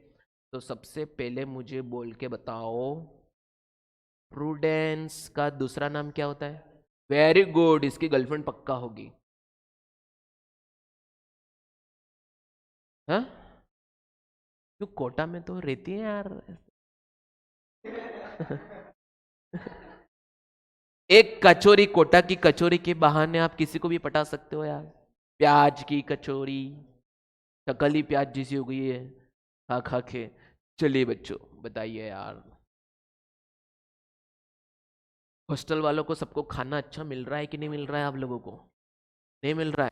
तो सबसे पहले मुझे बोल के बताओ, प्रूडेंस का दूसरा नाम क्या होता है? वेरी गुड, इसकी गर्लफ्रेंड पक्का होगी। हाँ, क्यों, कोटा में तो रहती है यार। एक कचौरी, कोटा की कचौरी के बहाने आप किसी को भी पटा सकते हो यार। प्याज की कचौरी, शक्ल ही प्याज जैसी हो गई है खा खा के। चलिए बच्चों बताइए यार, हॉस्टल वालों को सबको खाना अच्छा मिल रहा है कि नहीं मिल रहा है? आप लोगों को नहीं मिल रहा है?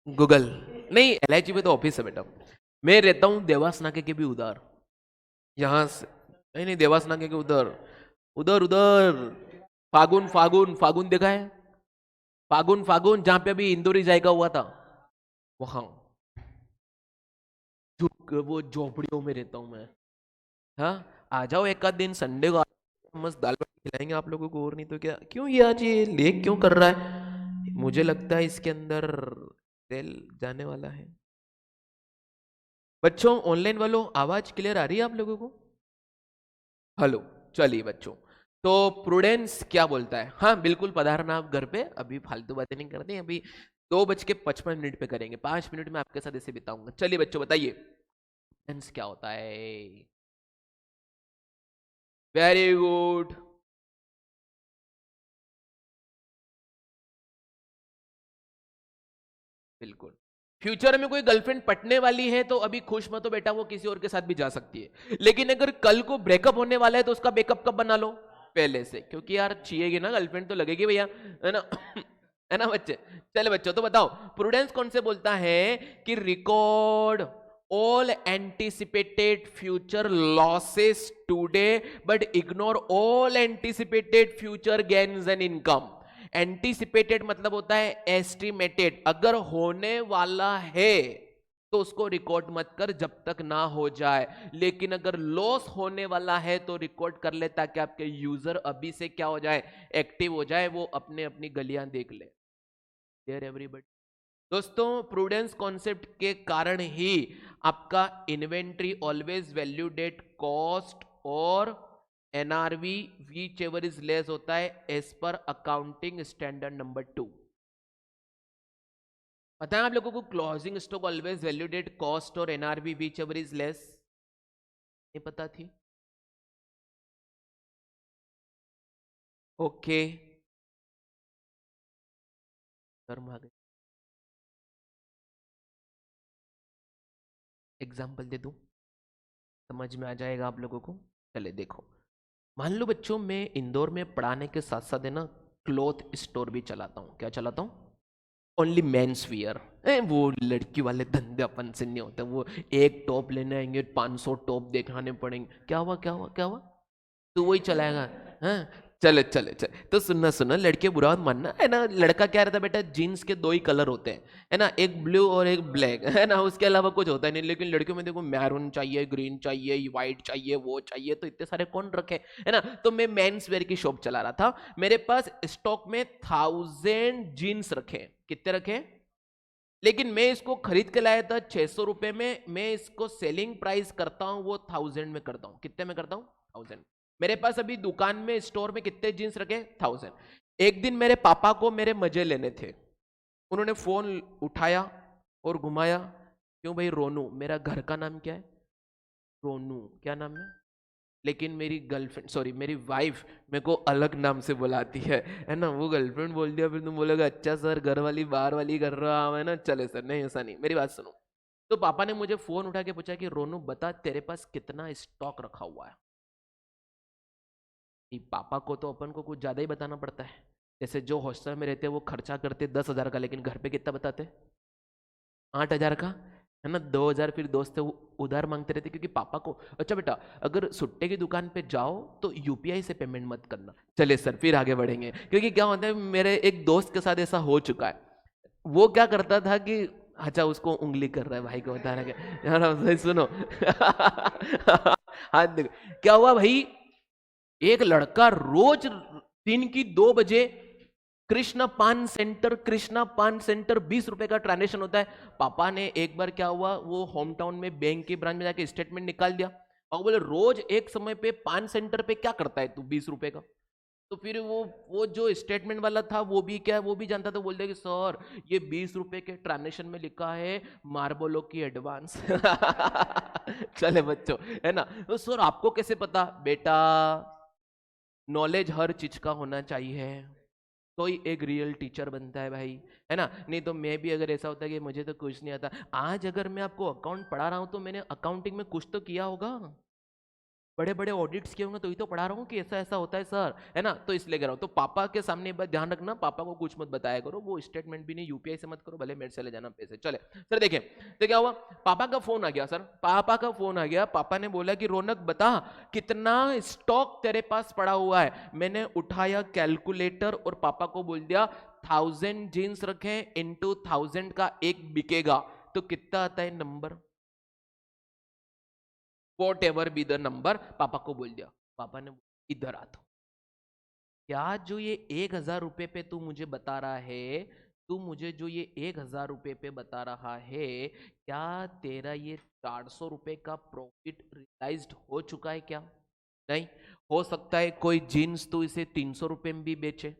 गूगल नहीं, एलआईजी में तो ऑफिस है बेटा। मैं रहता हूँ देवास नाके के भी उधर, यहाँ से नहीं नहीं, देवास नाके के उधर, उधर उधर। फागुन फागुन फागुन देखा है? फागुन फागुन जहाँ पे अभी इंदौरी जाएगा हुआ था, वहां वो झोपड़ियों में रहता हूँ मैं। हाँ, आ जाओ एक आध दिन संडे को, मस्त दाल बाटी खिलाएंगे आप लोगों को, और नहीं तो क्या। क्यों ये आज ये लेक क्यों कर रहा है? मुझे लगता है इसके अंदर तेल जाने वाला है। बच्चों ऑनलाइन वालों, आवाज क्लियर आ रही है आप लोगों को? हेलो। चलिए बच्चों, तो प्रूडेंस क्या बोलता है? हाँ बिल्कुल, पधारना आप घर पे, अभी फालतू बातें नहीं करते, अभी 2:55 पे करेंगे, 5 मिनट में आपके साथ ऐसे बिताऊंगा। चलिए बच्चों बताइए, प्रूडेंस क्या होता है? Very good. बिल्कुल। फ्यूचर में कोई गर्लफ्रेंड पटने वाली है तो अभी खुश मत हो बेटा, वो किसी और के साथ भी जा सकती है, लेकिन अगर कल को ब्रेकअप होने वाला है तो उसका बैकअप कब बना लो? पहले से, क्योंकि यार चाहिएगी ना गर्लफ्रेंड, तो लगेगी भैया, है ना? है ना बच्चे? चले बच्चों, तो बताओ प्रूडेंस कौन से बोलता है कि record all anticipated future losses today but ignore all anticipated future gains and income. Anticipated मतलब होता है एस्टिमेटेड, अगर होने वाला है तो उसको रिकॉर्ड मत कर जब तक ना हो जाए, लेकिन अगर लॉस होने वाला है तो रिकॉर्ड कर ले, ताकि आपके यूजर अभी से क्या हो जाए, एक्टिव हो जाए, वो अपने अपनी गलियां देख ले। There everybody. दोस्तों प्रूडेंस कॉन्सेप्ट के कारण ही आपका inventory always valued at cost और NRV whichever is less होता है as per accounting standard number 2। पता है आप लोगों को closing stock always valued at cost और NRV whichever is less? नहीं पता थी? ओके, कर्म आ गए। एग्जाम्पल दे दूं, समझ में आ जाएगा आप लोगों को। चले देखो, मान लो बच्चों मैं इंदौर में पढ़ाने के साथ साथ है ना क्लॉथ स्टोर भी चलाता हूँ। क्या चलाता हूँ? Only men's wear. वो लड़की वाले धंधे अपन से नहीं होते, वो एक टॉप लेने आएंगे 500 टॉप दिखाने पड़ेंगे। क्या हुआ क्या हुआ क्या हुआ? तू वही चलाएगा? हाँ, चले चले चले, तो सुनना सुनना, लड़के बुरा मत मानना, है ना? लड़का क्या रहता है बेटा, जीन्स के दो ही कलर होते हैं, है ना, एक ब्लू और एक ब्लैक, है ना, उसके अलावा कुछ होता नहीं। लेकिन लड़कियों में देखो, मैरून चाहिए, ग्रीन चाहिए, व्हाइट चाहिए, वो चाहिए, तो इतने सारे कौन रखे, है ना? तो मैं मेंस वेयर की शॉप चला रहा था, मेरे पास स्टॉक में 1000 जीन्स रखे। कितने रखे? लेकिन मैं इसको खरीद के लाया था 600 रुपए में, मैं इसको सेलिंग प्राइस करता हूं वो 1000 में करता हूं। कितने में करता हूं? 1000। मेरे पास अभी दुकान में स्टोर में कितने जींस रखे? 1000। एक दिन मेरे पापा को मेरे मजे लेने थे, उन्होंने फोन उठाया और घुमाया। क्यों भाई? रोनू, मेरा घर का नाम क्या है? रोनू, क्या नाम है? लेकिन मेरी गर्लफ्रेंड, सॉरी मेरी वाइफ, मेरे को अलग नाम से बुलाती है ना? वो गर्लफ्रेंड बोल दिया, फिर तुम बोलोगे अच्छा सर घर वाली बाहर वाली कर रहा है ना? चले सर, नहीं ऐसा नहीं, मेरी बात सुनो। तो पापा ने मुझे फोन उठा के पूछा कि रोनू बता तेरे पास कितना स्टॉक रखा हुआ है। कि पापा को तो अपन को कुछ ज्यादा ही बताना पड़ता है। जैसे जो हॉस्टल में रहते हैं वो खर्चा करते 10,000 का, लेकिन घर पे कितना बताते? 8,000 का, है ना? 2,000 फिर दोस्त थे वो उधार मांगते रहते, क्योंकि पापा को, अच्छा बेटा अगर सुट्टे की दुकान पे जाओ तो यूपीआई से पेमेंट मत करना। चले सर, फिर आगे बढ़ेंगे, क्योंकि क्या होता है, मेरे एक दोस्त के साथ ऐसा हो चुका है। वो क्या करता था कि, अच्छा उसको उंगली कर रहा है भाई को बता रहा है यार, भाई सुनो। हाथ देखो क्या हुआ भाई। एक लड़का रोज दिन की 2 बजे कृष्णा पान सेंटर 20 रुपए का ट्रांजेक्शन होता है। पापा ने एक बार क्या हुआ, वो होम टाउन में बैंक के ब्रांच में जाके स्टेटमेंट निकाल दिया, और बोले रोज एक समय पे पान सेंटर पे क्या करता है तू 20 रुपए का? तो फिर वो जो स्टेटमेंट वाला था वो भी क्या, वो भी जानता था, बोलते कि सर ये 20 रुपए के ट्रांजेक्शन में लिखा है मार्बलो की एडवांस। चले बच्चों, है ना, तो सर आपको कैसे पता? बेटा नॉलेज हर चीज का होना चाहिए, तो ही एक रियल टीचर बनता है भाई, है ना। नहीं तो मैं भी अगर ऐसा होता है कि मुझे तो कुछ नहीं आता, आज अगर मैं आपको अकाउंट पढ़ा रहा हूं तो मैंने अकाउंटिंग में कुछ तो किया होगा, बड़े बड़े ऑडिट्स किए होंगे, तो ही तो पढ़ा रहा हूँ कि ऐसा ऐसा होता है सर, है ना। तो इसलिए कह रहा हूँ, तो पापा के सामने एक बात ध्यान रखना, पापा को कुछ मत बताया करो, वो स्टेटमेंट भी नहीं, यूपीआई से मत करो, भले मेरे से ले जाना पैसे। चले सर, देखें तो क्या हुआ, पापा का फोन आ गया सर, पापा का फोन आ गया, पापा ने बोला कि रौनक बता कितना स्टॉक तेरे पास पड़ा हुआ है। मैंने उठाया कैलकुलेटर और पापा को बोल दिया 1000 जीन्स रखे इंटू 1000 का एक बिकेगा, तो कितना आता है number, what ever be the number, पापा को बोल दिया। पापा ने इधर आता, क्या जो ये 1000 रुपए पे तू मुझे बता रहा है, तू मुझे जो ये 1000 रुपए पे बता रहा है, क्या तेरा ये 400 रुपए का प्रॉफिट रियलाइज्ड हो चुका है क्या? नहीं। हो सकता है कोई जीन्स तू इसे 300 रुपए में भी बेचे,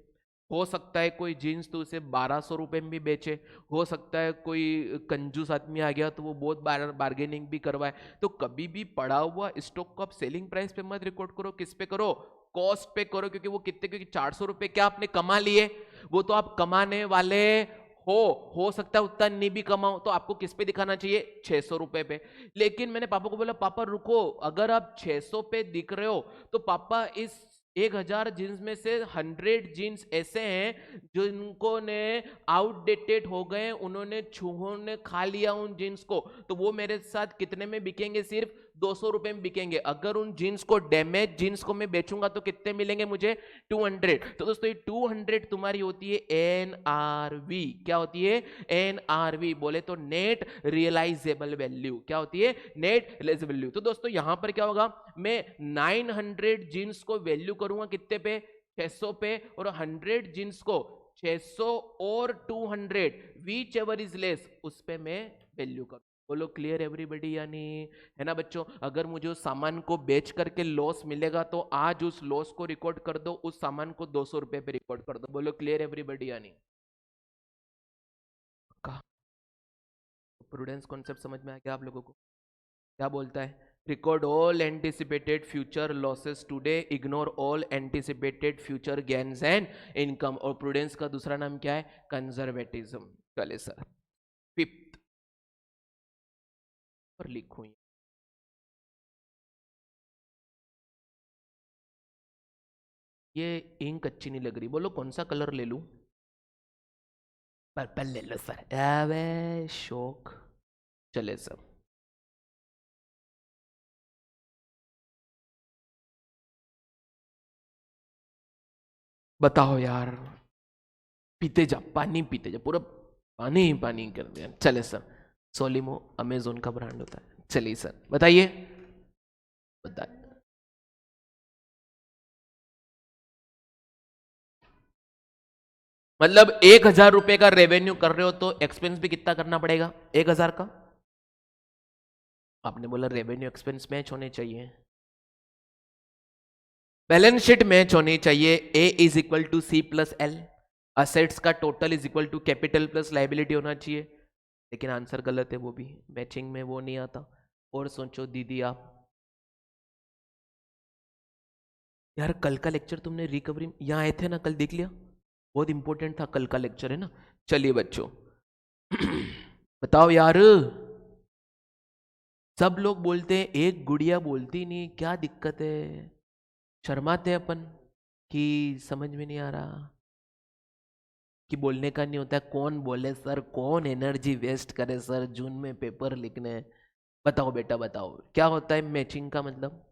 हो सकता है कोई जीन्स तो उसे 1200 रुपए में भी बेचे, हो सकता है कोई कंजूस आदमी आ गया तो वो बहुत बार्गेनिंग भी करवाए। तो कभी भी पड़ा हुआ स्टॉक को आप सेलिंग प्राइस पे मत रिकॉर्ड करो, किस पे करो, कॉस्ट पे करो, क्योंकि वो कितने, क्योंकि 400 रुपए क्या आपने कमा लिए, वो तो आप कमाने वाले हो सकता है उतना नहीं भी कमाओ, तो आपको किस पे दिखाना चाहिए, 600 रुपए पे। लेकिन मैंने पापा को बोला, पापा रुको, अगर आप 600 पे दिख रहे हो तो पापा इस 1000 जीन्स में से 100 जीन्स ऐसे हैं जो इनको ने आउटडेटेड हो गए, उन्होंने चूहों ने खा लिया उन जीन्स को, तो वो मेरे साथ कितने में बिकेंगे, सिर्फ 200 रुपए में बिकेंगे। अगर उन जीन्स को, डैमेज जीन्स को मैं बेचूंगा तो कितने मिलेंगे मुझे, 200। तो दोस्तों ये 200 तुम्हारी होती है एनआरवी, क्या होती है, एनआरवी, बोले तो नेट रियलाइजेबल वैल्यू, क्या होती है, नेट रियलाइजेबल वैल्यू। तो दोस्तों यहां पर क्या होगा, मैं 900 जीन्स को वैल्यू करूंगा कितने पे, 600 पे, और 100 जीन्स को 600 और 200 विच एवर इज लेस उस पे मैं वैल्यू करूँ। बोलो क्लियर एवरीबॉडी, यानी, है ना बच्चों। अगर मुझे उस सामान को बेच करके लॉस मिलेगा तो आज उस लॉस को रिकॉर्ड कर दो, उस सामान को 200 रुपए पे रिकॉर्ड कर दो। बोलो क्लियर एवरीबॉडी, यानी प्रूडेंस कॉन्सेप्ट समझ में आ गया आप लोगों को? क्या बोलता है, record all anticipated future losses today, ignore all anticipated future gains and income. और प्रूडेंस का दूसरा नाम क्या है, कंजर्वेटिज्म। चले सर, फिफ्थ पर लिखूं, ये इंक अच्छी नहीं लग रही, बोलो कौन सा कलर ले लूं, पर्पल ले लो सर, अबे शौक। चले सर, बताओ यार, पीते जा, पानी पीते जा, पूरा पानी ही पानी कर दिया। चले सर, सोलिमो अमेजोन का ब्रांड होता है। चलिए सर बताइए, बताइए। मतलब 1000 रुपए का रेवेन्यू कर रहे हो तो एक्सपेंस भी कितना करना पड़ेगा, 1000 का। आपने बोला रेवेन्यू एक्सपेंस मैच होने चाहिए, बैलेंस शीट मैच होनी चाहिए, A is equal to C plus L, assets का total is equal to capital plus liability होना चाहिए। लेकिन आंसर गलत है, वो भी मैचिंग में वो नहीं आता। और सोचो दीदी आप, यार कल का लेक्चर तुमने रिकवरी यहाँ आए थे ना, कल देख लिया, बहुत इंपॉर्टेंट था कल का लेक्चर, है ना। चलिए बच्चों, बताओ यार, सब लोग बोलते हैं, एक गुड़िया बोलती नहीं, क्या दिक्कत है, शर्माते हैं अपन कि समझ में नहीं आ रहा, कि बोलने का नहीं होता है, कौन बोले सर, कौन एनर्जी वेस्ट करे सर जून में पेपर लिखने। बताओ बेटा बताओ, क्या होता है मैचिंग का मतलब,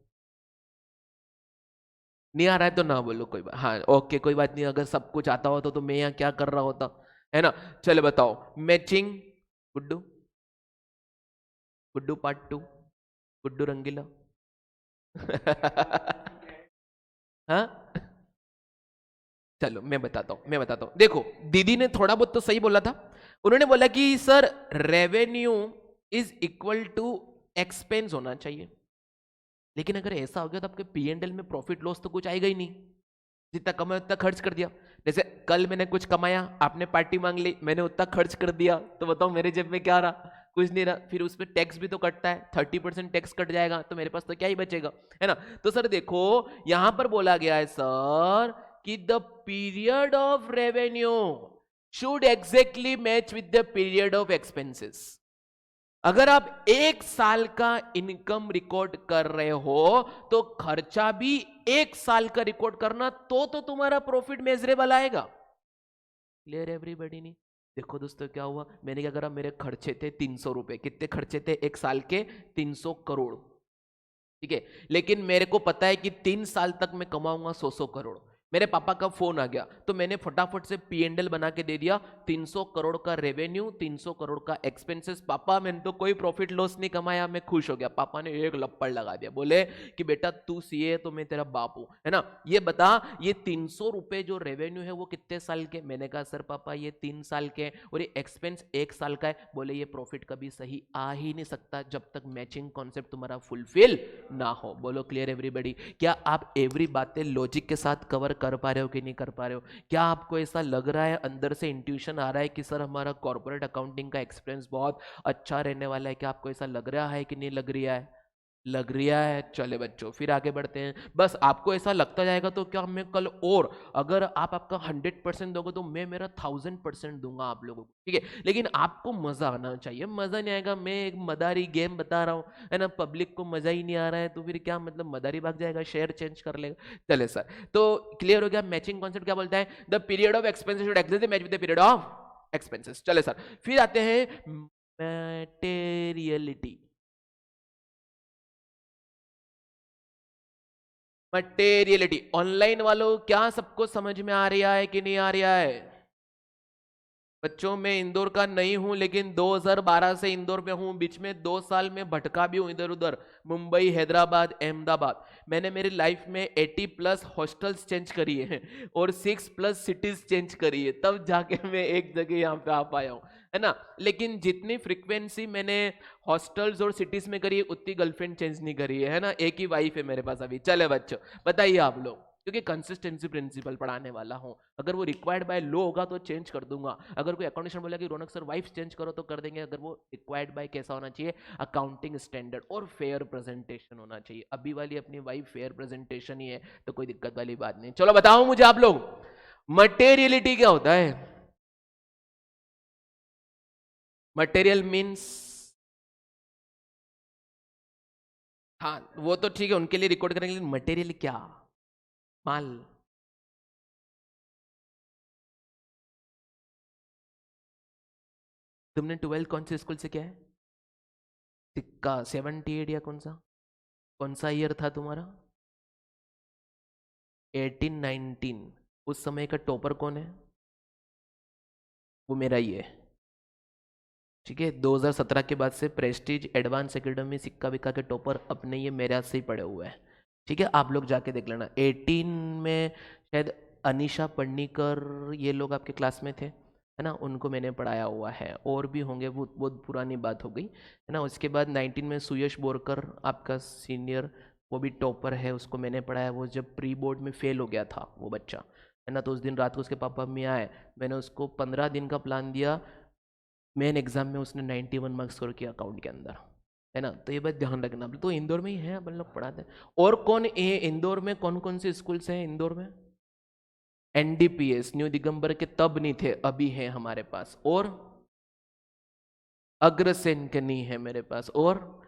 नहीं आ रहा है तो ना बोलो, कोई बात, हाँ ओके कोई बात नहीं, अगर सब कुछ आता होता तो मैं यहाँ क्या कर रहा होता, है ना। चले बताओ मैचिंग, गुड्डू, गुड्डू पार्ट 2, गुड्डू रंगीला। हाँ चलो मैं बताता हूँ देखो, दीदी ने थोड़ा बहुत तो सही बोला था, उन्होंने बोला कि sir revenue is equal to expense होना चाहिए। लेकिन अगर ऐसा हो गया तो आपके पी एंड एल में प्रॉफिट लॉस तो कुछ आएगा ही नहीं, जितना कमाया उतना खर्च कर दिया। जैसे कल मैंने कुछ कमाया, आपने पार्टी मांग ली, मैंने उतना खर्च कर दिया, तो बताओ मेरे जेब में क्या रहा? कुछ नहीं रहा। फिर उसमें टैक्स भी तो कटता है, 30% टैक्स कट जाएगा, तो मेरे पास तो क्या ही बचेगा, है ना? तो सर देखो यहां पर बोला गया है सर कि the period of revenue should exactly match with the period of expenses. अगर आप एक साल का इनकम रिकॉर्ड कर रहे हो तो खर्चा भी एक साल का रिकॉर्ड करना, तो तुम्हारा प्रॉफिट मेजरेबल आएगा। Clear everybody? नहीं? देखो दोस्तों क्या हुआ, मैंने क्या करा, मेरे खर्चे थे 300 रुपए। कितने खर्चे थे एक साल के? 300 करोड़। ठीक है, लेकिन मेरे को पता है कि 3 साल तक मैं कमाऊंगा 100 करोड़। मेरे पापा का फोन आ गया तो मैंने फटाफट से P&L बना के दे दिया, 300 करोड़ का रेवेन्यू, 300 करोड़ का एक्सपेंसेस। पापा मैंने तो कोई प्रॉफिट लॉस नहीं कमाया, मैं खुश हो गया। पापा ने एक लप्पड़ लगा दिया, बोले कि बेटा तू सीए है तो मैं तेरा बाप हूं, है ना? ये बता, ये 300 रुपए जो रेवेन्यू है वो कितने साल के? मैंने कहा सर पापा ये 3 साल के, और ये एक्सपेंस 1 साल का है। बोले ये प्रॉफिट कभी सही आ ही नहीं सकता जब तक मैचिंग कॉन्सेप्ट तुम्हारा फुलफिल ना हो। बोलो क्लियर एवरीबॉडी? क्या आप एवरी बातें लॉजिक के साथ कवर कर पा रहे हो कि नहीं कर पा रहे हो? क्या आपको ऐसा लग रहा है, अंदर से इंट्यूशन आ रहा है कि सर हमारा कॉर्पोरेट अकाउंटिंग का एक्सपीरियंस बहुत अच्छा रहने वाला है? क्या आपको ऐसा लग रहा है कि नहीं लग रहा है? लग रहा है। चले बच्चों फिर आगे बढ़ते हैं। बस आपको ऐसा लगता जाएगा तो क्या मैं कल, और अगर आप आपका 100% दोगे तो मैं मेरा 1000% दूंगा आप लोगों को, ठीक है? लेकिन आपको मजा आना चाहिए। मजा नहीं आएगा, मैं एक मदारी गेम बता रहा हूँ, है ना? पब्लिक को मजा ही नहीं आ रहा है तो फिर क्या मतलब, मदारी भाग जाएगा, शेयर चेंज कर लेगा। चले सर, तो क्लियर हो गया मैचिंग कॉन्सेप्ट क्या बोलता है? The period of expenses should exactly match with the period of expenses. चले सर, फिर आते हैं मटेरियलिटी। मटेरियलिटी ऑनलाइन वालों क्या सबको समझ में आ रहा है कि नहीं आ रहा है? बच्चों मैं इंदौर का नहीं हूं, लेकिन 2012 से इंदौर में हूं। बीच में 2 साल में भटका भी हूं इधर उधर, मुंबई, हैदराबाद, अहमदाबाद। मैंने मेरी लाइफ में 80+ हॉस्टल्स चेंज करी है और 6+ सिटीज चेंज करी है, तब जाके मैं एक जगह यहाँ पे आ पाया हूँ, है ना? लेकिन जितनी फ्रीक्वेंसी मैंने हॉस्टल्स और सिटीज में करी है उतनी गर्लफ्रेंड चेंज नहीं करी है ना? एक ही वाइफ है मेरे पास अभी। चले बच्चों बताइए आप लोग, क्योंकि कंसिस्टेंसी प्रिंसिपल पढ़ाने वाला हूं। अगर वो रिक्वायर्ड बाय लो होगा तो चेंज कर दूंगा। अगर कोई अकाउंटेंट बोला कि रौनक सर वाइफ चेंज करो तो कर देंगे। अगर वो रिक्वायर्ड बाय कैसा होना चाहिए? अकाउंटिंग स्टैंडर्ड और फेयर प्रेजेंटेशन होना चाहिए। अभी वाली अपनी वाइफ फेयर प्रेजेंटेशन ही है तो कोई दिक्कत वाली बात नहीं। चलो बताओ मुझे आप लोग, मटेरियलिटी क्या होता है? मटेरियल मीन्स, हाँ वो तो ठीक है उनके लिए रिकॉर्ड करेंगे, लेकिन मटेरियल क्या? माल। तुमने 12 कौन से स्कूल से किया है? सिक्का 78 या कौन सा? कौन सा ईयर था तुम्हारा? 1819। उस समय का टॉपर कौन है? वो मेरा ही है। ठीक है, 2017 के बाद से प्रेस्टीज एडवांस एकेडमी सिक्का विक्का के टॉपर अपने ये मेरे हाथ से ही पड़े हुए हैं। ठीक है, आप लोग जाके देख लेना। 18 में शायद अनीशा पन्नीकर ये लोग आपके क्लास में थे, है ना? उनको मैंने पढ़ाया हुआ है, और भी होंगे, वो बहुत पुरानी बात हो गई, है ना? उसके बाद 19 में सुयश बोरकर आपका सीनियर, वो भी टॉपर है, उसको मैंने पढ़ाया। वो जब प्री बोर्ड में फेल हो गया था वो बच्चा, है ना? तो उस दिन रात को उसके पापा मम्मी आए, मैंने उसको 15 दिन का प्लान दिया। मेन एग्जाम में उसने 91 मार्क्स स्कोर किया अकाउंट के अंदर, है ना? तो ये बात ध्यान रखना। तो इंदौर में ही है, अपन लोग पढ़ाते हैं। और कौन ये इंदौर में कौन कौन से स्कूल्स हैं इंदौर में? एनडीपीएस न्यू दिगंबर के तब नहीं थे, अभी है हमारे पास। और अग्रसेन के नहीं है मेरे पास। और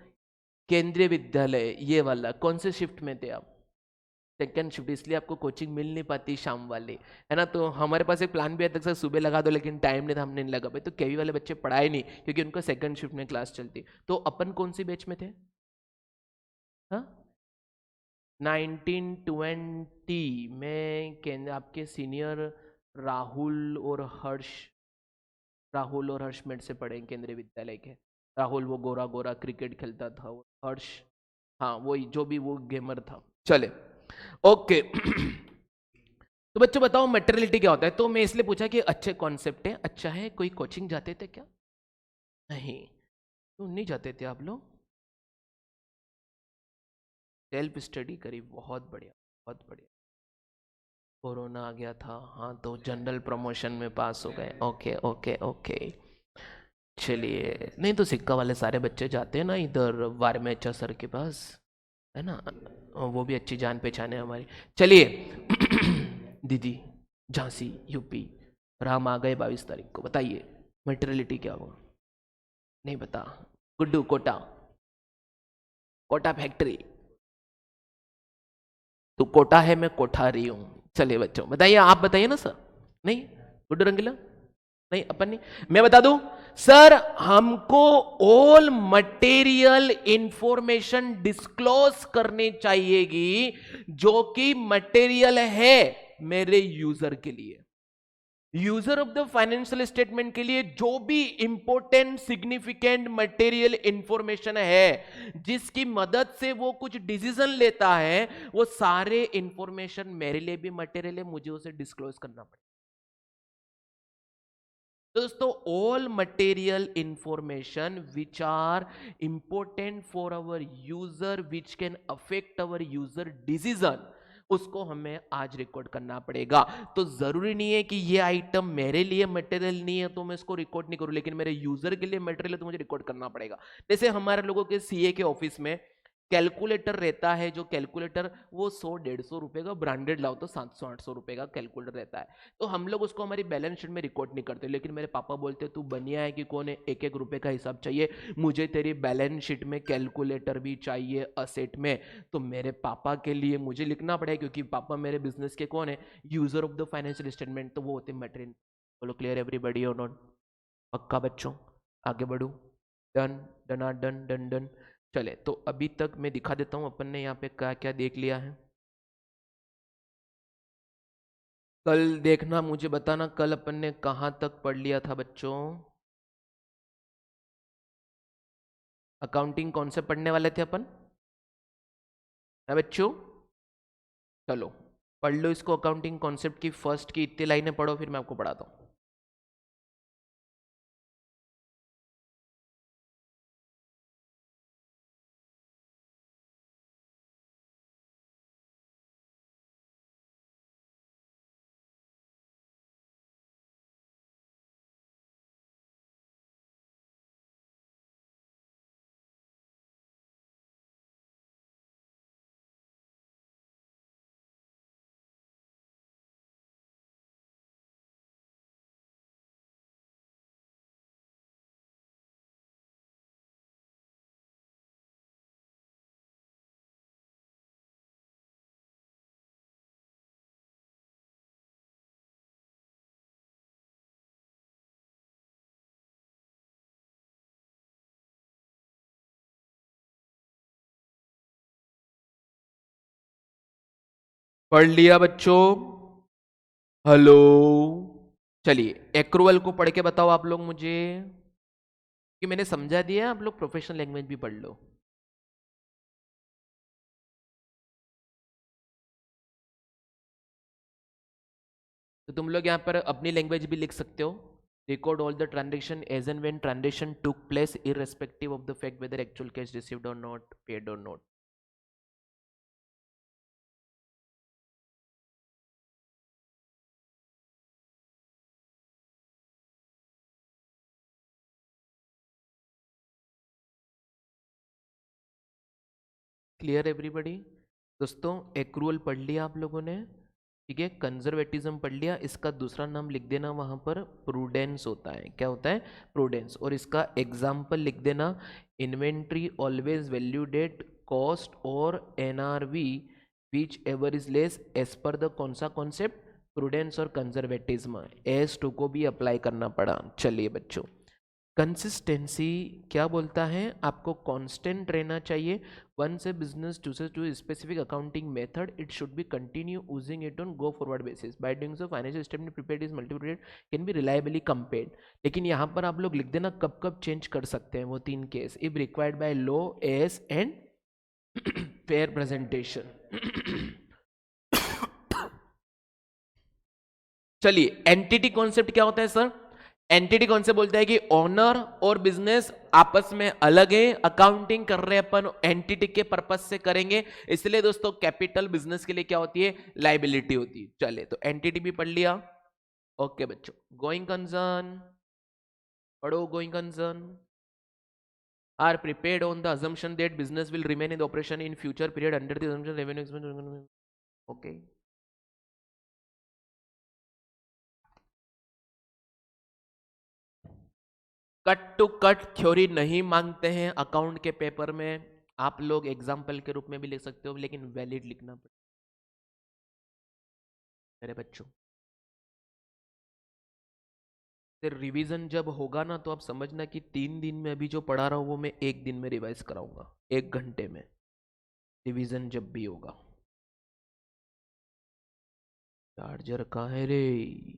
केंद्रीय विद्यालय ये वाला, कौन से शिफ्ट में थे आप? सेकेंड शिफ्ट, इसलिए आपको कोचिंग मिल नहीं पाती शाम वाली, है ना? तो हमारे पास एक प्लान भी है तक सर सुबह लगा दो, लेकिन टाइम नहीं था, हमने नहीं लगा पाई। तो केवी वाले बच्चे पढ़ाए नहीं क्योंकि उनको सेकंड शिफ्ट में क्लास चलती। तो अपन कौन सी बैच में थे? हाँ, 1920 में केंद्र आपके सीनियर राहुल और हर्ष मेट से पढ़े केंद्रीय विद्यालय के। राहुल वो गोरा गोरा क्रिकेट खेलता था, वो हर्ष, हाँ वही जो भी वो गेमर था। चले ओके। तो बच्चों बताओ मेटेरियलिटी क्या होता है? तो मैं इसलिए पूछा कि अच्छे कॉन्सेप्ट है, अच्छा है। कोई कोचिंग जाते थे क्या? नहीं, तो नहीं जाते थे आप लोग? सेल्फ स्टडी करी, बहुत बढ़िया बहुत बढ़िया। कोरोना आ गया था, हाँ, तो जनरल प्रमोशन में पास हो गए। ओके ओके ओके, चलिए। नहीं तो सिक्का वाले सारे बच्चे जाते हैं ना इधर वारमेचा सर के पास, है ना, और वो भी अच्छी जान पहचान है हमारी। चलिए दीदी, झांसी यूपी, राम आ गए 22 तारीख को, बताइए मटेरियलिटी क्या हुआ? नहीं बता। गुड्डू कोटा, कोटा फैक्ट्री, तू कोटा है, मैं कोठारी हूँ। चलिए बच्चों बताइए, आप बताइए ना सर। नहीं, गुड्डू रंगीला, नहीं अपन नहीं। मैं बता दूं सर, हमको ऑल मटेरियल इंफॉर्मेशन डिस्क्लोज करनी चाहिएगी जो कि मटेरियल है मेरे यूजर के लिए, user of the financial statement के लिए। जो भी इंपॉर्टेंट सिग्निफिकेंट मटेरियल इंफॉर्मेशन है जिसकी मदद से वो कुछ डिसीजन लेता है, वो सारे इंफॉर्मेशन मेरे लिए भी मटेरियल है, मुझे उसे डिस्क्लोज करना पड़ेगा। तो दोस्तों, all material information which are important for our user, which can affect our user decision, उसको हमें आज रिकॉर्ड करना पड़ेगा। तो जरूरी नहीं है कि ये आइटम मेरे लिए मटेरियल नहीं है तो मैं इसको रिकॉर्ड नहीं करूं, लेकिन मेरे यूजर के लिए मटेरियल है तो मुझे रिकॉर्ड करना पड़ेगा। जैसे हमारे लोगों के सीए के ऑफिस में कैलकुलेटर रहता है, जो कैलकुलेटर वो 100-150 रुपए का, ब्रांडेड लाओ तो 700-800 रुपए का कैलकुलेटर रहता है। तो हम लोग उसको हमारी बैलेंस शीट में रिकॉर्ड नहीं करते, लेकिन मेरे पापा बोलते तू बनिया है कि कौन है, 1-1 रुपए का हिसाब चाहिए, मुझे तेरी बैलेंस शीट में कैलकुलेटर भी चाहिए असेट में। तो मेरे पापा के लिए मुझे लिखना पड़ेगा, क्योंकि पापा मेरे बिजनेस के कौन है, user of the financial statement, तो वो होते मटेरियल। बोलो क्लियर एवरीबॉडी और नॉट? पक्का बच्चों, आगे बढ़ू? डन, डना डन डन डन। चले, तो अभी तक मैं दिखा देता हूं अपन ने यहाँ पे क्या क्या देख लिया है। कल देखना, मुझे बताना कल अपन ने कहां तक पढ़ लिया था बच्चों। अकाउंटिंग कौन से पढ़ने वाले थे अपन, है बच्चों? चलो पढ़ लो इसको, अकाउंटिंग कॉन्सेप्ट की फर्स्ट की इतनी लाइनें पढ़ो, फिर मैं आपको पढ़ाता हूँ। पढ़ लिया बच्चों? हेलो, चलिए एक्रूअल को पढ़ के बताओ आप लोग मुझे, कि मैंने समझा दिया, आप लोग प्रोफेशनल लैंग्वेज भी पढ़ लो। तो तुम लोग यहाँ पर अपनी लैंग्वेज भी लिख सकते हो। Record all the transaction as and when transaction took place irrespective of the fact whether actual cash received और नॉट, पेड और नॉट। Clear everybody? दोस्तों, एक्रूअल पढ़ लिया आप लोगों ने, ठीक है। कंजर्वेटिज्म पढ़ लिया, इसका दूसरा नाम लिख देना वहां पर, प्रूडेंस होता है। क्या होता है? प्रूडेंस। और इसका एग्जाम्पल लिख देना, inventory always valued at cost और NRV whichever is less as पर द कौन सा कॉन्सेप्ट, प्रूडेंस और कंजर्वेटिज्म। एस टू को भी अप्लाई करना पड़ा। चलिए बच्चों, कंसिस्टेंसी क्या बोलता है, आपको कांस्टेंट रहना चाहिए। Once business to specific accounting method, it should be continue using it on go forward basis. By doing so financial statement prepared is multiple can be reliably compared. लेकिन यहाँ पर आप लोग लिख देना कब कब चेंज कर सकते हैं वो 3 case, if required by law, S and fair presentation. चलिए, एंटिटी कॉन्सेप्ट क्या होता है सर? एंटिटी कौन से बोलता है कि ओनर और बिजनेस आपस में अलग है, अकाउंटिंग कर रहे हैं अपन एंटिटी के पर्पस से करेंगे, इसलिए दोस्तों कैपिटल बिजनेस के लिए क्या होती है, लाइबिलिटी होती है। चले तो एंटिटी भी पढ़ लिया। ओके बच्चों, गोइंग कंसर्न पढ़ो। Going concern are prepared on the assumption that business will remain in the operation in future period under the assumption revenue expense. Okay. Cut to cut theory नहीं मांगते हैं account के paper में, आप लोग example के रूप में भी लिख सकते हो, लेकिन वैलिड लिखना पड़ेगा मेरे बच्चों। फिर रिवीजन जब होगा ना तो आप समझना कि 3 दिन में अभी जो पढ़ा रहा हूं वो मैं 1 दिन में रिवाइज कराऊंगा, 1 घंटे में रिवीजन जब भी होगा। चार्जर कहाँ है रे?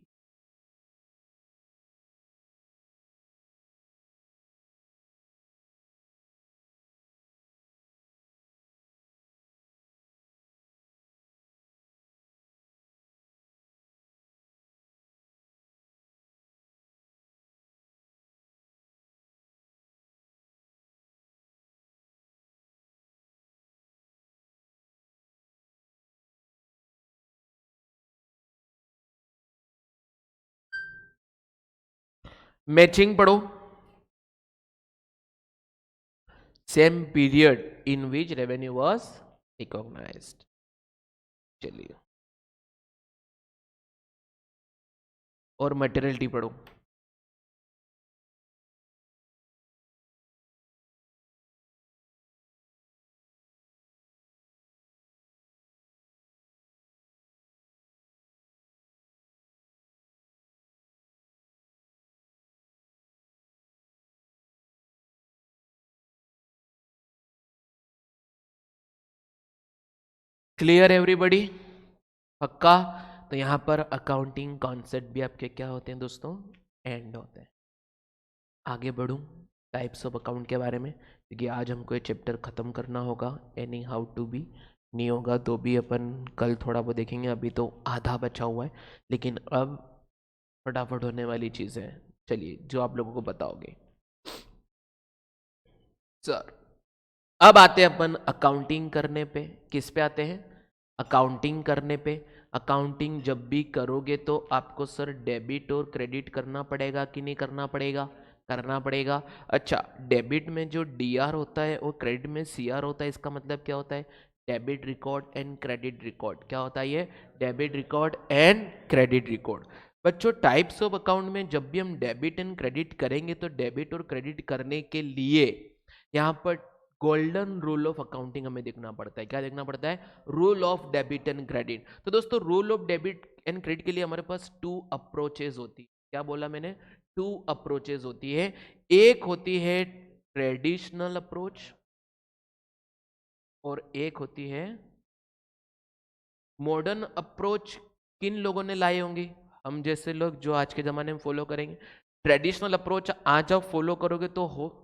मैचिंग पढ़ो। Same period in which revenue was recognised. चलिए, और मटेरियलिटी पढ़ो। Clear everybody? पक्का? तो यहां पर अकाउंटिंग कॉन्सेप्ट भी आपके क्या होते हैं दोस्तों, एंड होते हैं। आगे बढ़ूं टाइप्स ऑफ अकाउंट के बारे में, क्योंकि आज हमको ये चैप्टर खत्म करना होगा, एनी हाउ टू बी। नहीं होगा तो भी अपन कल थोड़ा बहुत देखेंगे, अभी तो आधा बचा हुआ है, लेकिन अब फटाफट होने वाली चीज़ें हैं। चलिए, जो आप लोगों को बताओगे सर। अब आते हैं अपन अकाउंटिंग करने पे। किस पे आते हैं? अकाउंटिंग करने पे। अकाउंटिंग जब भी करोगे तो आपको सर डेबिट और क्रेडिट करना पड़ेगा कि नहीं करना पड़ेगा? करना पड़ेगा। अच्छा, डेबिट में जो डीआर होता है और क्रेडिट में सीआर होता है, इसका मतलब क्या होता है? Debit record and credit record. क्या होता है ये? Debit record and credit record. बच्चों, टाइप्स ऑफ अकाउंट में जब भी हम डेबिट एंड क्रेडिट करेंगे तो डेबिट और क्रेडिट करने के लिए यहाँ पर गोल्डन रूल ऑफ अकाउंटिंग हमें देखना पड़ता है। क्या देखना पड़ता है? Rule of debit and credit. तो दोस्तों, rule of debit and credit के लिए हमारे पास 2 अप्रोचेज होती है। क्या बोला मैंने? 2 अप्रोचेज होती है। एक होती है ट्रेडिशनल अप्रोच और एक होती है मॉडर्न अप्रोच। किन लोगों ने लाई होंगी? हम जैसे लोग जो आज के जमाने में फॉलो करेंगे। ट्रेडिशनल अप्रोच आज आप फॉलो करोगे तो हो,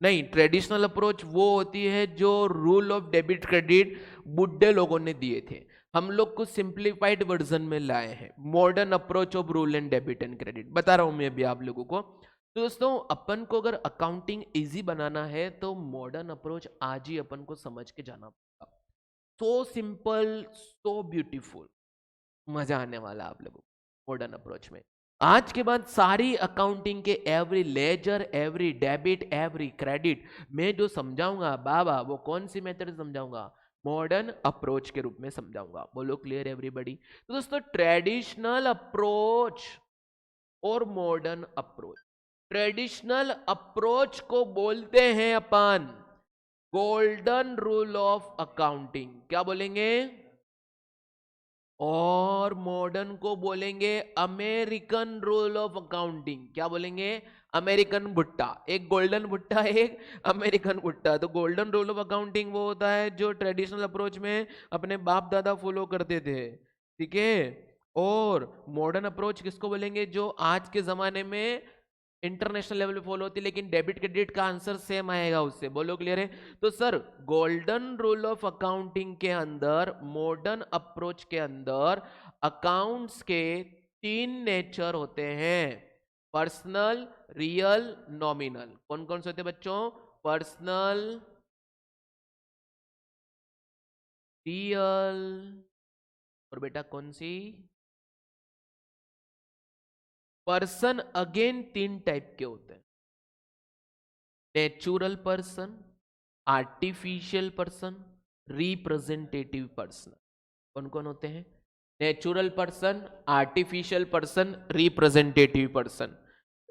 नहीं, ट्रेडिशनल अप्रोच वो होती है जो रूल ऑफ डेबिट क्रेडिट बुड्ढे लोगों ने दिए थे, हम लोग को सिंप्लीफाइड वर्जन में लाए हैं। Modern approach of rule and debit and credit बता रहा हूं मैं अभी आप लोगों को। तो दोस्तों, अपन को अगर अकाउंटिंग इजी बनाना है तो मॉडर्न अप्रोच आज ही अपन को समझ के जाना पड़ेगा। सो सिंपल, सो ब्यूटीफुल, मजा आने वाला आप लोगों को मॉडर्न अप्रोच में। आज के बाद सारी अकाउंटिंग के every ledger, every debit, every credit मैं जो समझाऊंगा बाबा, वो कौन सी मेथड समझाऊंगा? मॉडर्न अप्रोच के रूप में समझाऊंगा। बोलो क्लियर एवरीबॉडी? तो दोस्तों, ट्रेडिशनल अप्रोच और मॉडर्न अप्रोच। ट्रेडिशनल अप्रोच को बोलते हैं अपन गोल्डन रूल ऑफ अकाउंटिंग। क्या बोलेंगे? और मॉडर्न को बोलेंगे अमेरिकन रूल ऑफ अकाउंटिंग। क्या बोलेंगे? अमेरिकन भुट्टा। एक गोल्डन भुट्टा, एक अमेरिकन भुट्टा। तो गोल्डन रूल ऑफ अकाउंटिंग वो होता है जो ट्रेडिशनल अप्रोच में अपने बाप दादा फॉलो करते थे, ठीक है। और मॉडर्न अप्रोच किसको बोलेंगे? जो आज के जमाने में इंटरनेशनल लेवल पे फॉलो होती है, लेकिन डेबिट क्रेडिट का आंसर सेम आएगा उससे। बोलो क्लियर है? तो sir golden rule of accounting के अंदर, मॉडर्न अप्रोच के अंदर अकाउंट्स के 3 नेचर होते हैं, पर्सनल, रियल, नॉमिनल। कौन कौन से होते हैं बच्चों? पर्सनल, रियल, और बेटा कौन सी? पर्सन अगेन 3 टाइप के होते हैं, natural person, artificial person, representative person. कौन कौन होते हैं? Natural person, artificial person, representative person.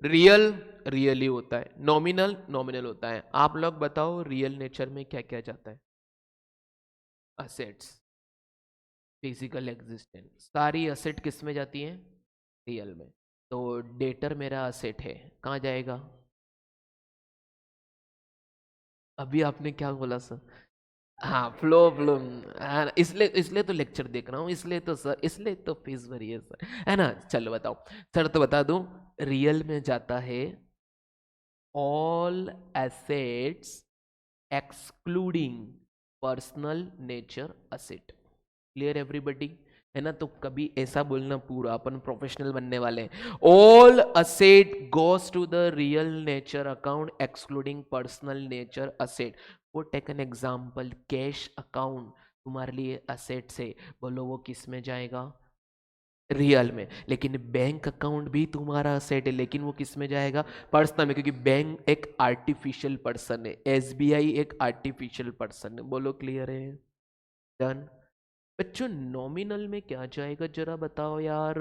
Real, really होता है। नॉमिनल, नॉमिनल होता है। आप लोग बताओ रियल नेचर में क्या क्या जाता है? असेट्स, फिजिकल एग्जिस्टेंस, सारी असेट किस में जाती है? रियल में। तो डेटर मेरा असेट है, कहाँ जाएगा? अभी आपने क्या बोला सर? हाँ, फ्लो फ्लो। हाँ, इसलिए इसलिए तो लेक्चर देख रहा हूँ, इसलिए तो सर, इसलिए तो फीस भरी है सर, है ना? चलो बताओ सर, तो बता दूं, रियल में जाता है all assets excluding personal nature asset. Clear everybody? है ना? तो कभी ऐसा बोलना, पूरा अपन प्रोफेशनल बनने वाले हैं। All asset goes to the real nature account excluding personal nature asset. वो take an example, cash account तुम्हारे लिए असेट से, बोलो वो किस में जाएगा? रियल में। लेकिन बैंक अकाउंट भी तुम्हारा असेट है, लेकिन वो किस में जाएगा? पर्सनल में, क्योंकि बैंक एक आर्टिफिशियल पर्सन है, एसबीआई एक आर्टिफिशियल पर्सन है। बोलो क्लियर है? डन। बच्चों नॉमिनल में क्या जाएगा जरा बताओ यार?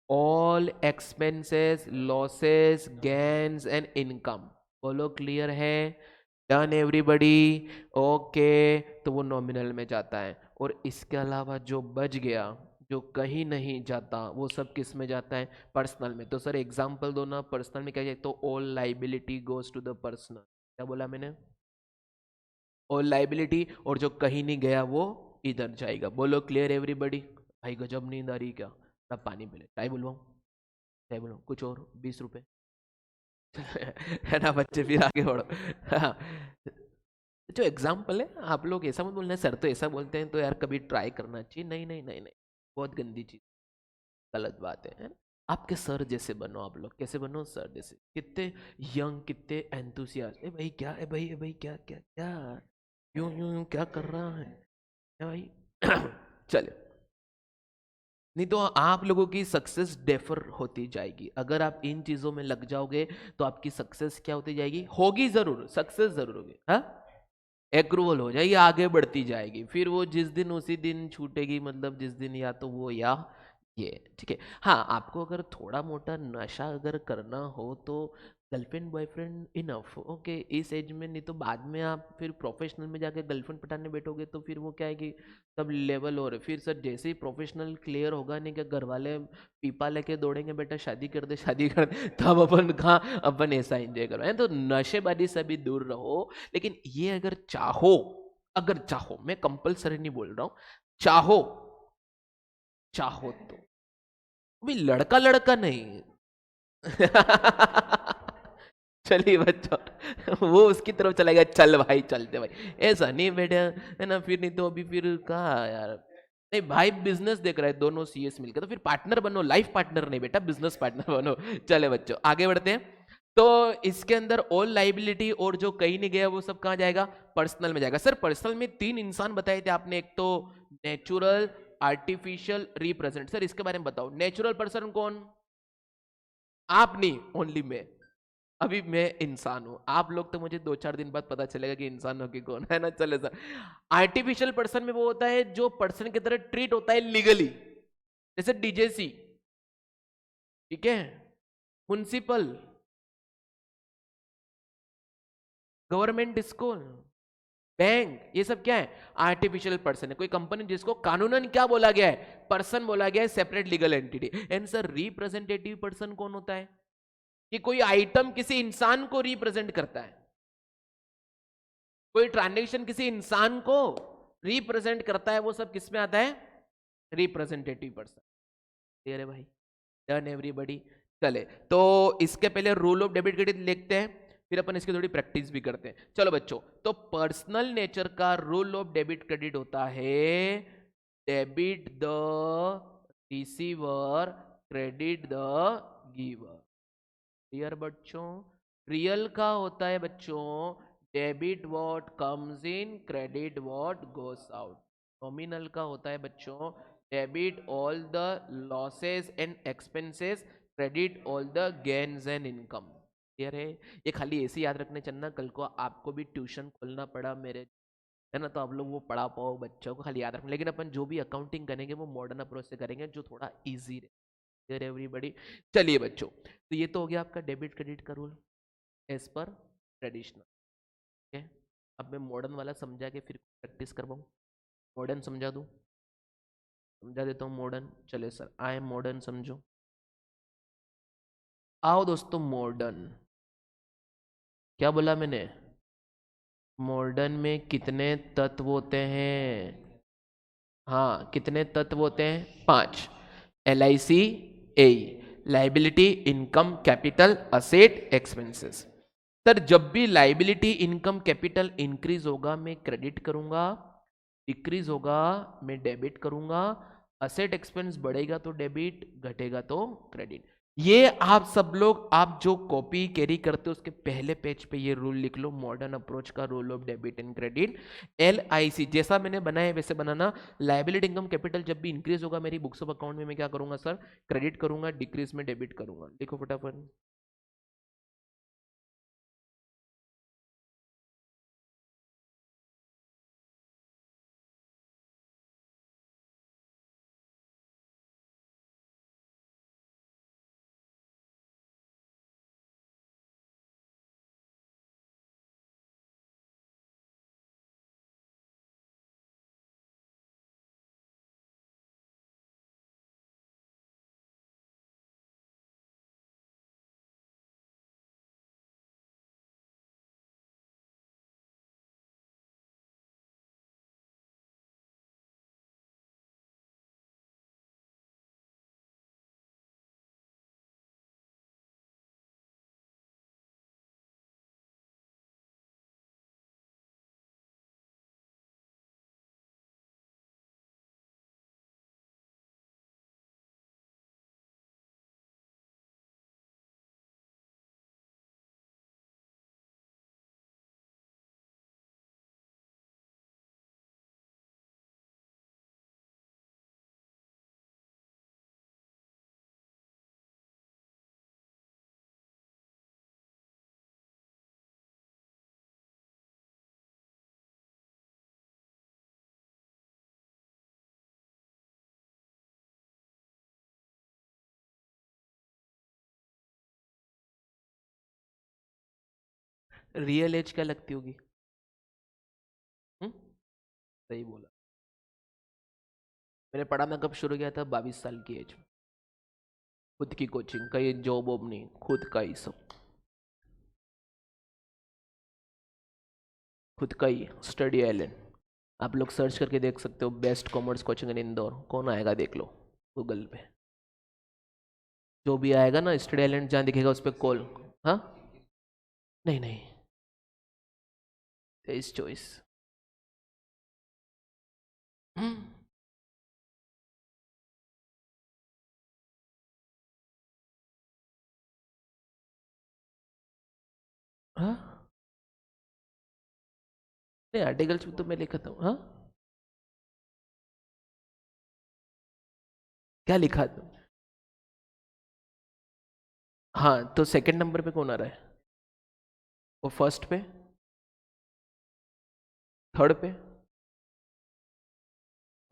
All expenses, losses, gains and income. बोलो क्लियर है? Done everybody? ओके, तो वो नॉमिनल में जाता है। और इसके अलावा जो बच गया, जो कहीं नहीं जाता, वो सब किस में जाता है? पर्सनल में। तो सर एग्जांपल दो ना, पर्सनल में क्या जाए? तो all liability goes to the personal. क्या बोला मैंने? और लाइबिलिटी, और जो कहीं नहीं गया वो इधर जाएगा। बोलो क्लियर एवरीबॉडी? भाई गजब नींद आ रही क्या? तब पानी पी ले। चाय बुलवाऊं? चाय बुलवाऊं? कुछ और 20 रुपए? है ना बच्चे? फिर आगे बढ़ो। हाँ, जो एग्जाम्पल है, आप लोग ऐसा मत बोलना सर तो ऐसा बोलते हैं, तो यार कभी ट्राई करना चाहिए। नहीं नहीं नहीं नहीं, बहुत गंदी चीज, गलत बात है ना? आपके सर जैसे बनो, आप लोग कैसे बनो? सर जैसे, कितने यंग, कितने एंथुसियास्ट। ए भाई क्या है भाई? ए भाई क्या क्या क्या, यूं यूं यूं क्या कर रहा है भाई? चले, नहीं तो आप लोगों की सक्सेस डेफर होती जाएगी। अगर आप इन चीजों में लग जाओगे तो आपकी सक्सेस क्या होती जाएगी? होगी जरूर, सक्सेस जरूर होगी, हाँ, एप्रूवल हो जाएगी, आगे बढ़ती जाएगी। फिर वो जिस दिन उसी दिन छूटेगी, मतलब जिस दिन या तो वो या ये, ठीक है। हाँ, आपको अगर थोड़ा मोटा नशा अगर करना हो तो गर्लफ्रेंड बॉयफ्रेंड इनफ, ओके, इस एज में। नहीं तो बाद में आप फिर प्रोफेशनल में जाके गर्लफ्रेंड पटाने बैठोगे तो फिर वो क्या है कि सब लेवल हो रहे। फिर सर जैसे ही प्रोफेशनल क्लियर होगा, नहीं क्या घर वाले पीपा लेके दौड़ेंगे, बेटा शादी कर दे, शादी कर दे, तब अपन कहाँ, अपन ऐसा एंजॉय करो, है तो नशेबाजी से भी दूर रहो। लेकिन ये अगर चाहो, अगर चाहो, मैं कंपलसरी नहीं बोल रहा हूं, चाहो, चाहो तो भी, लड़का लड़का नहीं। चलिए बच्चों, वो उसकी तरफ चला गया, चल भाई चलते भाई, ऐसा नहीं बेटा, है ना? फिर नहीं तो अभी फिर कहा यार, नहीं भाई बिजनेस देख रहा है, दोनों सीएस मिलकर, तो फिर पार्टनर बनो, लाइफ पार्टनर नहीं बेटा, बिजनेस पार्टनर बनो। चले बच्चों आगे बढ़ते हैं। तो इसके अंदर ऑल लाइबिलिटी और जो कहीं नहीं गया वो सब कहाँ जाएगा? पर्सनल में जाएगा। सर पर्सनल में 3 इंसान बताए थे आपने, एक तो नेचुरल, आर्टिफिशियल, रिप्रेजेंट। सर इसके बारे में बताओ, नेचुरल पर्सन कौन? आप नहीं, ओनली मैं। अभी मैं इंसान हूं, आप लोग तो मुझे 2-4 दिन बाद पता चलेगा कि इंसान हो कि कौन, है ना? चले सर, आर्टिफिशियल पर्सन में वो होता है जो पर्सन की तरह ट्रीट होता है लीगली, जैसे डीजेसी, ठीक है, म्युनिसिपल, गवर्नमेंट स्कूल, बैंक, ये सब क्या है? आर्टिफिशियल पर्सन है। कोई कंपनी जिसको कानूनन क्या बोला गया है? पर्सन बोला गया है, separate legal entity. And sir representative person कौन होता है? कि कोई आइटम किसी इंसान को रिप्रेजेंट करता है, कोई ट्रांजेक्शन किसी इंसान को रिप्रेजेंट करता है, वो सब किस में आता है? Representative person. क्लियर है भाई? Done everybody? चले, तो इसके पहले रूल ऑफ डेबिट क्रेडिट लिखते हैं, फिर अपन इसकी थोड़ी प्रैक्टिस भी करते हैं। चलो बच्चों, तो पर्सनल नेचर का रूल ऑफ डेबिट क्रेडिट होता है debit the receiver, credit the giver. Clear बच्चों? रियल का होता है बच्चों debit what comes in, credit what goes out. Nominal का होता है बच्चों debit all the losses and expenses, credit all the gains and income. Clear है? ये खाली ऐसे याद रखने चलना, कल को आपको भी ट्यूशन खोलना पड़ा मेरे, है ना, तो आप लोग वो पढ़ा पाओ बच्चों को, खाली याद रखना। लेकिन अपन जो भी अकाउंटिंग करेंगे वो मॉडर्न अप्रोच से करेंगे, जो थोड़ा इजी रहे। Clear everybody? चलिए बच्चों, तो ये तो हो गया आपका डेबिट क्रेडिट का रूल एज पर ट्रेडिशनल। ठीक है, अब मैं मॉडर्न वाला समझा के फिर प्रैक्टिस करवाऊँ। मॉडर्न समझा दूँ? समझा देता हूँ मॉडर्न। चले सर, आई एम मॉडर्न समझो। आओ दोस्तों मॉडर्न। क्या बोला मैंने? मॉडर्न में कितने तत्व होते हैं? हाँ, कितने तत्व होते हैं? 5। LIC, A, liability, income, capital, asset, expenses. Sir जब भी लाइबिलिटी, इनकम, कैपिटल इंक्रीज होगा मैं क्रेडिट करूंगा, डिक्रीज होगा मैं डेबिट करूंगा, असेट एक्सपेंस बढ़ेगा तो डेबिट, घटेगा तो क्रेडिट। ये आप सब लोग, आप जो कॉपी कैरी करते हो उसके पहले पेज पे ये रूल लिख लो, मॉडर्न अप्रोच का rule of debit and credit. LIC जैसा मैंने बनाया है वैसे बनाना। लाइबिलिटी, इनकम, कैपिटल जब भी इंक्रीज होगा मेरी बुक्स ऑफ अकाउंट में मैं क्या करूंगा सर? क्रेडिट करूंगा, डिक्रीज में डेबिट करूंगा। देखो फटाफट। रियल एज क्या लगती होगी? सही बोला। मैंने पढ़ाना कब शुरू किया था? 22 साल की एज में। खुद की कोचिंग, कहीं जॉब वॉब नहीं, खुद का ही सब, खुद का ही स्टडी आइलैंड। आप लोग सर्च करके देख सकते हो, बेस्ट कॉमर्स कोचिंग इन इंदौर, कौन आएगा देख लो गूगल पे। जो भी आएगा ना स्टडी आइलैंड जहाँ दिखेगा उस पर कॉल। हाँ, नहीं नहीं, तेईस चॉइस। हाँ, नहीं आर्टिकल्स में तो मैं लिखा था। हाँ, क्या लिखा था? हाँ, तो सेकंड नंबर पे कौन आ रहा है? वो फर्स्ट पे, थर्ड पे,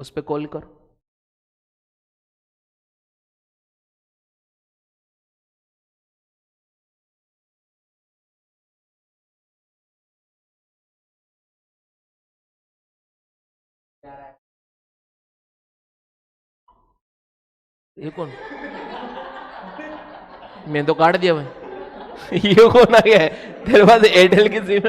उस पे कॉल कर। ये कौन? मैं तो काट दिया भाई। ये कौन आ गया है तेरे पास एयरटेल की सिम?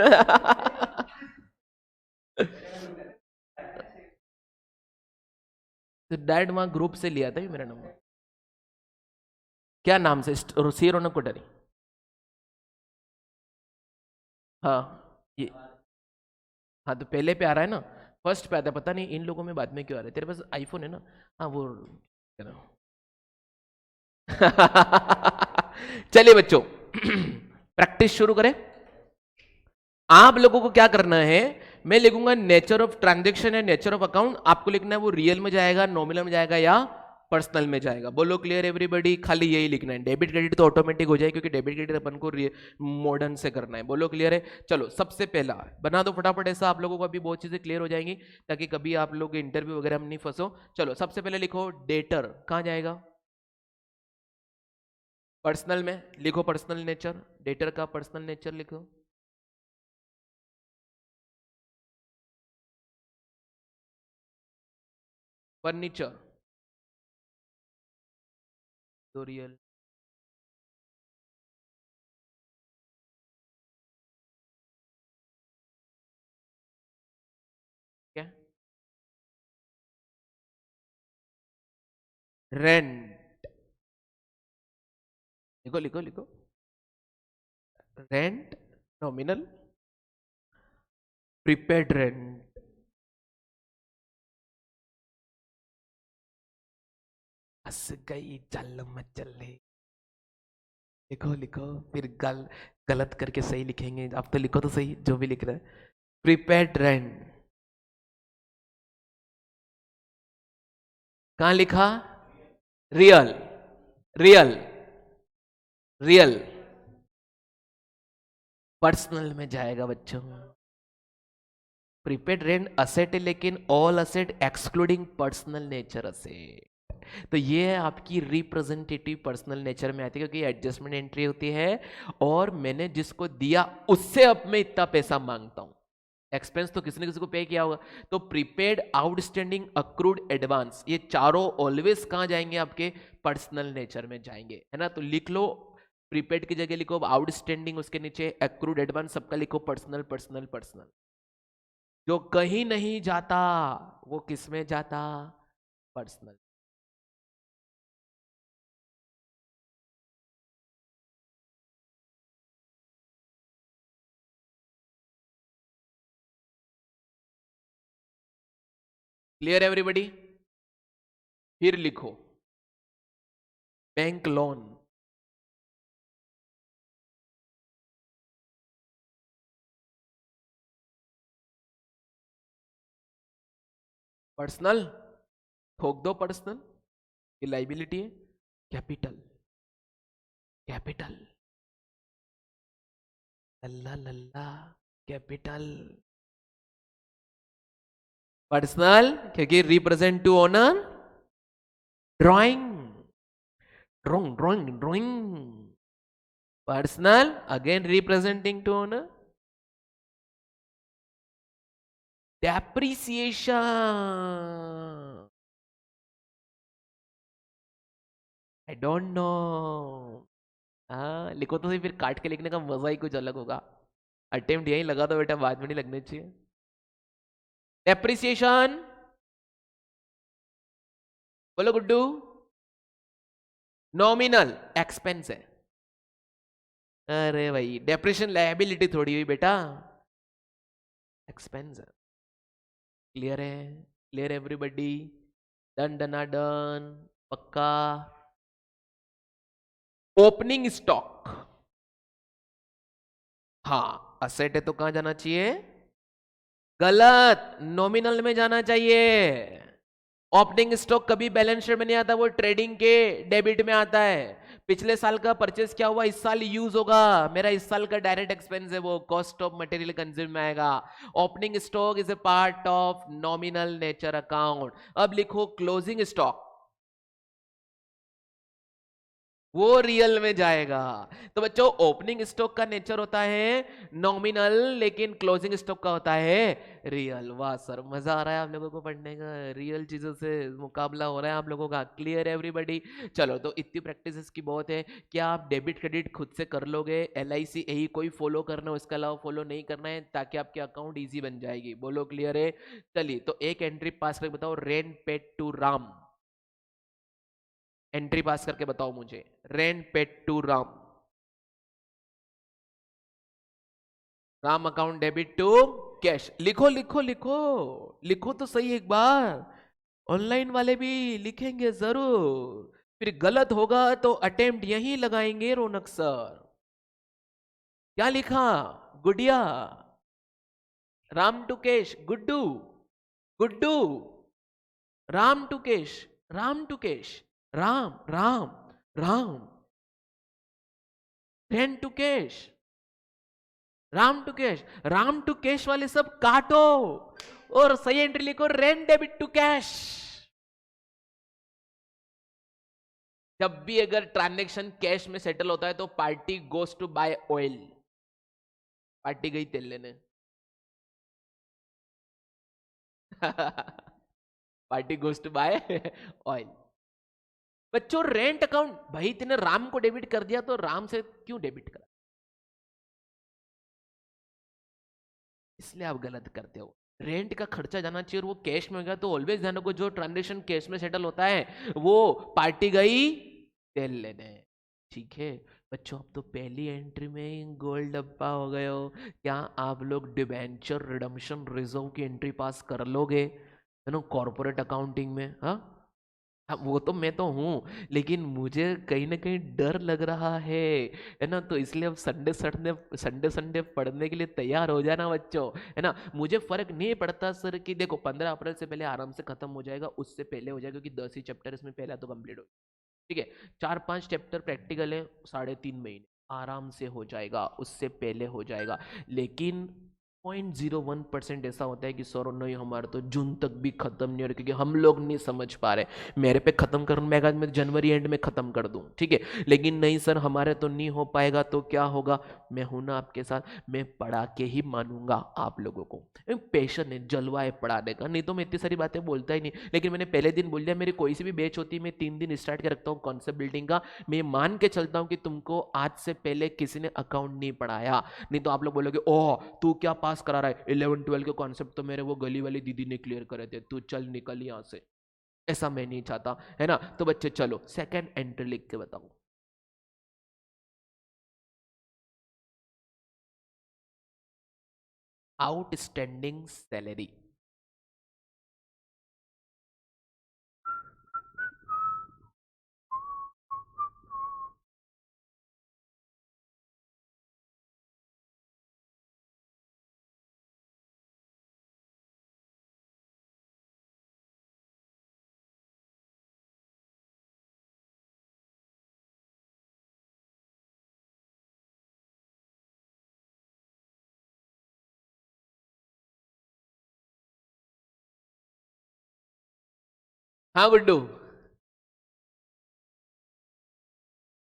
तो डायरेक्ट वहां ग्रुप से लिया था ये मेरा नंबर। क्या नाम से? सी रौनक कोठारी। हाँ ये, हाँ तो पहले पे आ रहा है ना, फर्स्ट पे आता है, पता नहीं इन लोगों में बाद में क्यों आ रहा है। तेरे पास आईफोन है ना? हाँ वो क्या नाम? चलिए बच्चों, प्रैक्टिस शुरू करें। आप लोगों को क्या करना है, मैं लिखूंगा नेचर ऑफ ट्रांजेक्शन है, नेचर ऑफ अकाउंट, आपको लिखना है वो रियल में जाएगा, नॉमिनल में जाएगा या पर्सनल में जाएगा। बोलो क्लियर एवरीबॉडी? खाली यही लिखना है। डेबिट क्रेडिट तो ऑटोमेटिक हो जाए, क्योंकि डेबिट क्रेडिट अपन को मॉडर्न से करना है। बोलो क्लियर है? चलो सबसे पहला बना दो फटाफट, ऐसा आप लोगों को अभी बहुत चीजें क्लियर हो जाएंगी, ताकि कभी आप लोग इंटरव्यू वगैरह में नहीं फंसो। चलो सबसे पहले लिखो डेटर, कहां जाएगा? पर्सनल में लिखो, पर्सनल नेचर, डेटर का पर्सनल नेचर लिखो। फर्नीचर तो रियल, क्या? रेंट, लिखो लिखो लिखो, रेंट नॉमिनल, प्रीपेड रेंट, हंस गई चल मचल ले। लिखो लिखो, फिर गलत करके सही लिखेंगे। आप तो लिखो तो सही जो भी लिख रहे हैं। प्रीपेड रेंट कहां लिखा? रियल, रियल, रियल, पर्सनल में जाएगा बच्चों। प्रीपेड रेंट असेट है, लेकिन all asset excluding personal nature asset. तो ये है आपकी रिप्रेजेंटेटिव पर्सनल नेचर में आती है, क्योंकि एडजस्टमेंट एंट्री होती है, और मैंने जिसको दिया उससे अब मैं इतना पैसा मांगता हूं। एक्सपेंस तो किसी ने किसी को पे किया होगा। तो प्रीपेड, आउटस्टैंडिंग, अक्रूड, एडवांस, ये चारों ऑलवेज कहां जाएंगे? आपके पर्सनल नेचर में जाएंगे, है ना? तो लिख लो, प्रीपेड की जगह लिखो आउटस्टैंडिंग, उसके नीचे अक्रूड, एडवांस, सबका लिखो पर्सनल पर्सनल पर्सनल। जो कहीं नहीं जाता वो किस में जाता? पर्सनल। Clear everybody? फिर लिखो बैंक लोन, पर्सनल, ठोक दो पर्सनल, ये लाइबिलिटी है। कैपिटल, कैपिटल, लल्ला लल्ला, कैपिटल, पर्सनल, क्योंकि represent to owner, drawing, drawing drawing drawing, personal again representing to owner, depreciation, I don't know. हाँ लिखो तो सही, फिर काट के लिखने का मजा ही कुछ अलग होगा। अटेम्प्ट यही लगा दो बेटा, बाद में नहीं लगने चाहिए। डेप्रिसिएशन, बोलो गुड्डू। नॉमिनल एक्सपेंस है। अरे भाई डेप्रिसिएशन लायबिलिटी थोड़ी हुई बेटा, एक्सपेंस है। क्लियर है? Clear everybody? डन डना डन, पक्का? ओपनिंग स्टॉक, हाँ असेट है तो कहां जाना चाहिए? गलत, नॉमिनल में जाना चाहिए। ओपनिंग स्टॉक कभी बैलेंस शीट में नहीं आता, वो ट्रेडिंग के डेबिट में आता है। पिछले साल का परचेस क्या हुआ, इस साल यूज होगा, मेरा इस साल का डायरेक्ट एक्सपेंस है, वो कॉस्ट ऑफ मटेरियल कंज्यूम में आएगा। Opening stock is a part of nominal nature account. अब लिखो क्लोजिंग स्टॉक, वो रियल में जाएगा। तो बच्चों ओपनिंग स्टॉक का नेचर होता है नॉमिनल, लेकिन क्लोजिंग स्टॉक का होता है रियल। वाह सर, मजा आ रहा है आप लोगों को पढ़ने का, रियल चीजों से मुकाबला हो रहा है आप लोगों का। क्लियर है एवरीबॉडी? चलो तो इतनी प्रैक्टिस की बहुत है। क्या आप डेबिट क्रेडिट खुद से कर लोगे? LIC यही कोई फॉलो करना है, उसके अलावा फॉलो नहीं करना है, ताकि आपके अकाउंट ईजी बन जाएगी। बोलो क्लियर है? चलिए तो एक एंट्री पास करके बताओ, rent paid to Ram, entry pass करके बताओ मुझे। Rent paid to Ram, Ram account debit to cash. लिखो लिखो लिखो, लिखो तो सही एक बार। ऑनलाइन वाले भी लिखेंगे जरूर, फिर गलत होगा तो अटेम्प्ट यहीं लगाएंगे रौनक सर। क्या लिखा? Gudiya, Ram to cash, Guddu, Guddu, Ram to cash, Ram to cash, Ram Ram Ram, rent to cash, Ram to cash, Ram to cash वाले सब काटो और सही एंट्री लिखो, रेंट डेबिट टू कैश। जब भी अगर ट्रांजैक्शन कैश में सेटल होता है तो party goes to buy oil, party गई तेल लेने। Party goes to buy oil. बच्चों रेंट अकाउंट, भाई तेने राम को डेबिट कर दिया तो राम से क्यों डेबिट करा, इसलिए आप गलत करते हो। रेंट का खर्चा जाना चाहिए और वो कैश में होगा तो ऑलवेज ध्यान रखो, जो ट्रांजेक्शन कैश में सेटल होता है वो पार्टी गई तेल लेने। ठीक है बच्चों, अब तो पहली एंट्री में ही गोल्ड डब्बा हो गए हो। क्या आप लोग डिबेंचर रिडम्पशन रिजर्व की एंट्री पास कर लोगे, है ना, कॉर्पोरेट अकाउंटिंग में? हाँ हाँ, वो तो मैं तो हूँ, लेकिन मुझे कहीं ना कहीं डर लग रहा है ना, तो इसलिए अब संडे संडे संडे संडे पढ़ने के लिए तैयार हो जाना बच्चों, है ना। मुझे फर्क नहीं पड़ता सर कि देखो 15 अप्रैल से पहले आराम से खत्म हो जाएगा, उससे पहले हो जाएगा, क्योंकि 10 ही चैप्टर इसमें पहला तो कंप्लीट हो, ठीक है। 4-5 चैप्टर प्रैक्टिकल है, 3.5 महीने आराम से हो जाएगा, उससे पहले हो जाएगा। लेकिन 0.01% ऐसा होता है कि सर नहीं हमारा तो जून तक भी खत्म नहीं हो रहा, क्योंकि हम लोग नहीं समझ पा रहे। मेरे पे खत्म कर, मैं जनवरी एंड में खत्म कर दूं, ठीक है, लेकिन नहीं सर हमारे तो नहीं हो पाएगा, तो क्या होगा, मैं हूं ना आपके साथ, मैं पढ़ा के ही मानूंगा आप लोगों को। पैशन है, जलवा है पढ़ाने का, नहीं तो मैं इतनी सारी बातें बोलता ही नहीं। लेकिन मैंने पहले दिन बोल दिया, मेरी कोई सी भी बैच होती है मैं 3 दिन स्टार्ट कर रखता हूँ कॉन्सेप्ट बिल्डिंग का। मैं मान के चलता हूँ कि तुमको आज से पहले किसी ने अकाउंट नहीं पढ़ाया, नहीं तो आप लोग बोलोगे ओह तू क्या पास करा रहा है, 11-12 के कॉन्सेप्ट तो मेरे वो गली वाली दीदी ने क्लियर करे थे, तू चल निकल यहाँ से। ऐसा मैं नहीं चाहता, है ना। तो बच्चे चलो सेकंड एंट्री लिख के बताओ। Outstanding salary. हाँ गुड्डू,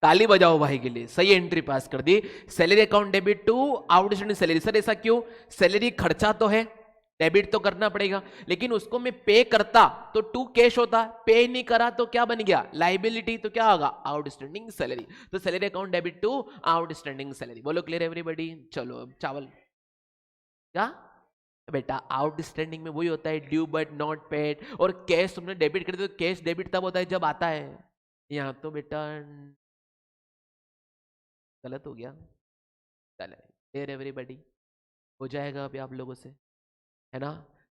ताली बजाओ भाई के लिए, सही एंट्री पास कर दी। Salary account debit to outstanding salary. Sir ऐसा क्यों, सैलरी खर्चा तो है, डेबिट तो करना पड़ेगा, लेकिन उसको मैं पे करता तो टू कैश होता, पे नहीं करा तो क्या बन गया, लाइबिलिटी, तो क्या होगा, आउटस्टैंडिंग सैलरी। तो salary account debit to outstanding salary. बोलो क्लियर एवरीबॉडी। चलो अब चावल क्या, बेटा आउटस्टैंडिंग में वही होता है ड्यू बट नॉट पेड, और कैश तुमने डेबिट कर दिया तो कैश डेबिट तब होता है जब आता है। यहाँ तो बेटा गलत हो गया। चले क्लियर एवरीबॉडी, हो जाएगा अभी आप लोगों से, है ना।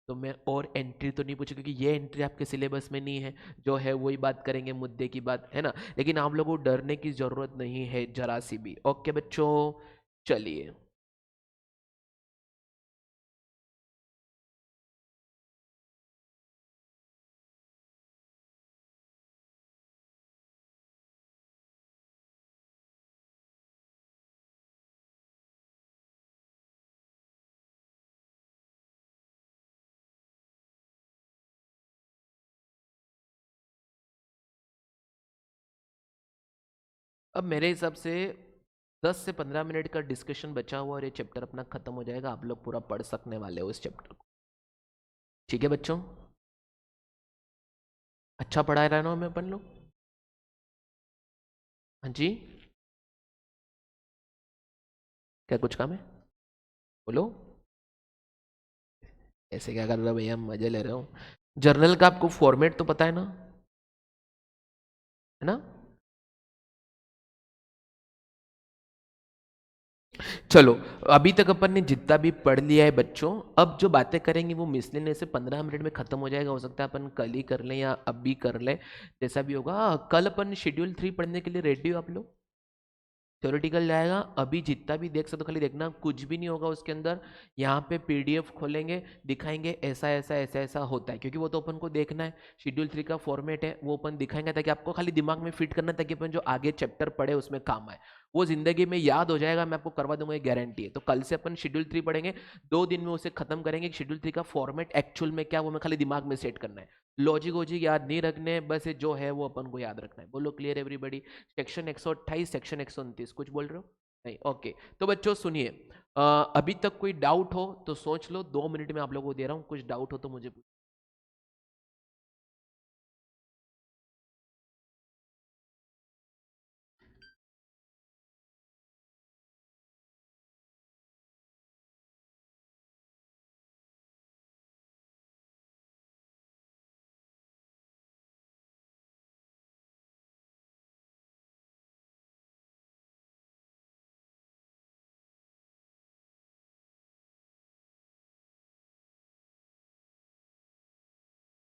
तो मैं और एंट्री तो नहीं पूछू, क्योंकि ये एंट्री आपके सिलेबस में नहीं है, जो है वही बात करेंगे मुद्दे की बात, है ना। लेकिन आप लोगों को डरने की जरूरत नहीं है जरा सी भी। ओके बच्चों, चलिए। अब मेरे हिसाब से 10 से 15 मिनट का डिस्कशन बचा हुआ और ये चैप्टर अपना खत्म हो जाएगा, आप लोग पूरा पढ़ सकने वाले हो इस चैप्टर को। ठीक है बच्चों, अच्छा पढ़ा रहा है ना हमें अपन लोग। हाँ जी, क्या कुछ काम है, बोलो। ऐसे क्या कर रहे हो भैया, मजे ले रहे हो। जर्नल का आपको फॉर्मेट तो पता है ना। है ना। चलो, अभी तक अपन ने जितना भी पढ़ लिया है बच्चों, अब जो बातें करेंगे वो मिसलेनियस से 15 मिनट में खत्म हो जाएगा। हो सकता है अपन कल ही कर लें या अभी कर लें, जैसा भी होगा। कल अपन शेड्यूल 3 पढ़ने के लिए रेडी हो आप लोग? थ्योरेटिकल जाएगा, अभी जितना भी देख सकते हो खाली देखना, कुछ भी नहीं होगा उसके अंदर। यहाँ पे पीडीएफ खोलेंगे, दिखाएंगे ऐसा ऐसा ऐसा ऐसा होता है, क्योंकि वो तो अपन को देखना है। शेड्यूल 3 का फॉर्मेट है, वो अपन दिखाएंगे ताकि आपको खाली दिमाग में फिट करना है, ताकि अपन जो आगे चैप्टर पढ़े उसमें काम आए। वो जिंदगी में याद हो जाएगा, मैं आपको करवा दूंगा, ये गारंटी है। तो कल से अपन शेड्यूल 3 पढ़ेंगे, 2 दिन में उसे खत्म करेंगे। शेड्यूल 3 का फॉर्मेट एक्चुअल में क्या, वो मैं खाली दिमाग में सेट करना है। लॉजिक वॉजिक याद नहीं रखने, बस ये जो है वो अपन को याद रखना है। बोलो क्लियर एवरीबडी? सेक्शन 128, सेक्शन 129, कुछ बोल रहे हो? नहीं, ओके। तो बच्चों सुनिए, अभी तक कोई डाउट हो तो सोच लो, 2 मिनट में आप लोगों को दे रहा हूं, कुछ डाउट हो तो मुझे पूछ।